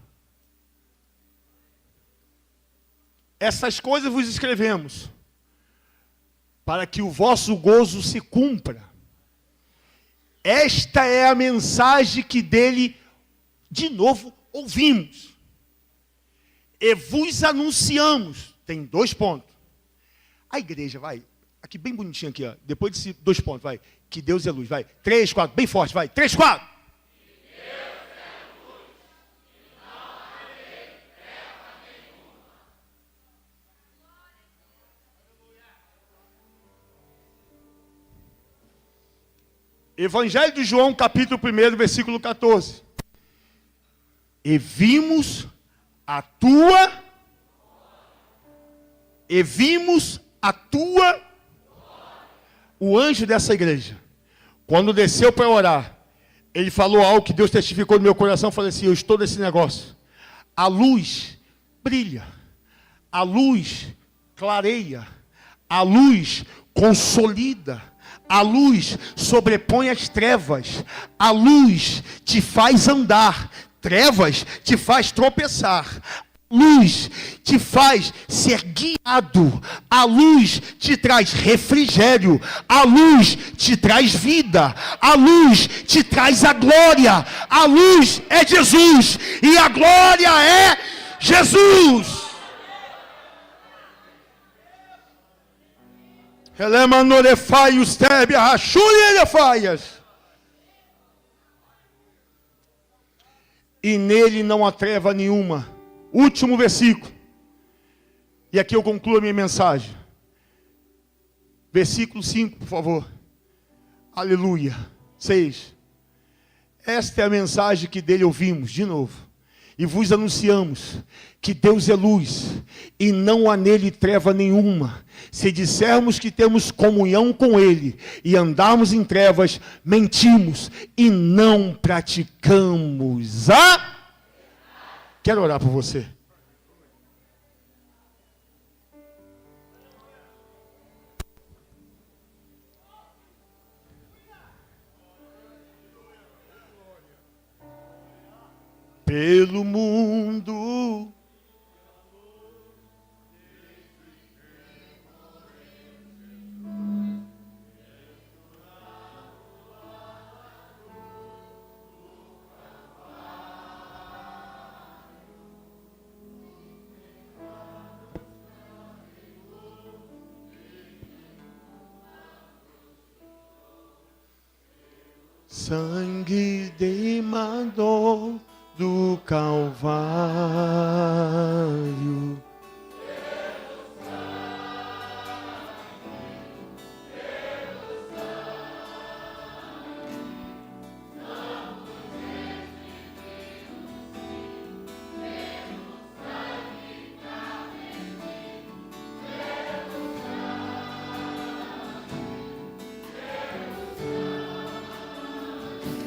Essas coisas vos escrevemos, para que o vosso gozo se cumpra. Esta é a mensagem que dele, de novo, ouvimos. E vos anunciamos. Tem 2 pontos. A igreja, vai. Aqui bem bonitinho aqui, ó. Depois desses 2 pontos, vai. Que Deus é luz, vai. 3, 4, bem forte, vai. 3, 4. Evangelho de João, capítulo 1, versículo 14. E vimos a tua o anjo dessa igreja, quando desceu para orar, ele falou algo que Deus testificou no meu coração. Eu falei assim: eu estou nesse negócio. A luz brilha, a luz clareia, a luz consolida, a luz sobrepõe as trevas, a luz te faz andar, trevas te faz tropeçar. Luz te faz ser guiado, a luz te traz refrigério, a luz te traz vida, a luz te traz a glória. A luz é Jesus e a glória é Jesus. E nele não há treva nenhuma. Último versículo. E aqui eu concluo a minha mensagem. Versículo 5, por favor. Aleluia. 6. Esta é a mensagem que dele ouvimos, de novo. E vos anunciamos que Deus é luz, e não há nele treva nenhuma. Se dissermos que temos comunhão com Ele, e andarmos em trevas, mentimos, e não praticamos a... Quero orar por você. Pelo mundo sangue derramado do Calvário.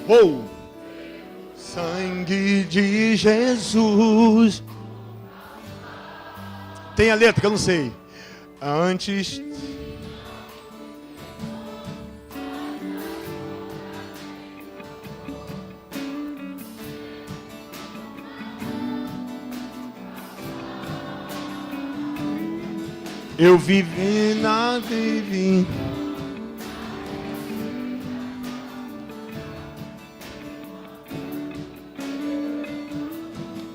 Oh! Sangue de Jesus. Tem a letra que eu não sei. Antes. Eu vivi na divina.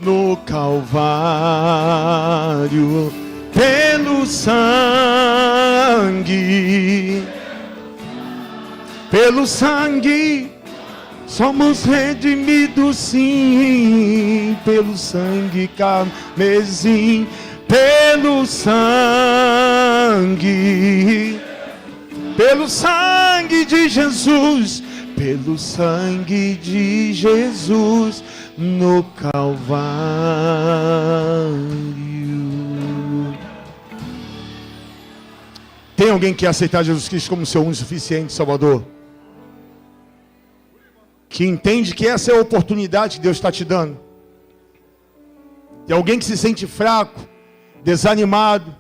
No Calvário, pelo sangue, somos redimidos sim, pelo sangue carmesim, pelo sangue de Jesus, pelo sangue de Jesus. No Calvário. Tem alguém que quer aceitar Jesus Cristo como seu único suficiente Salvador? Que entende que essa é a oportunidade que Deus está te dando? Tem alguém que se sente fraco, desanimado,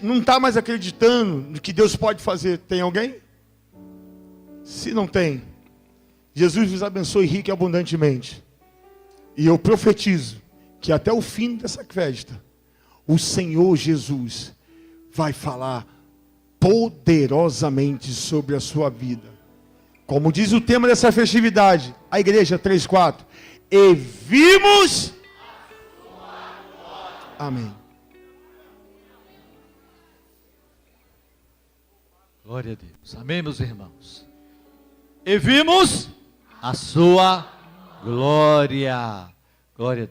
não está mais acreditando no que Deus pode fazer? Tem alguém? Se não tem, Jesus vos abençoe rica e abundantemente. E eu profetizo que até o fim dessa festa, o Senhor Jesus vai falar poderosamente sobre a sua vida. Como diz o tema dessa festividade, a igreja 3:4. E vimos a sua glória. Amém. Glória a Deus. Amém, meus irmãos. E vimos a sua glória. Glória a Deus.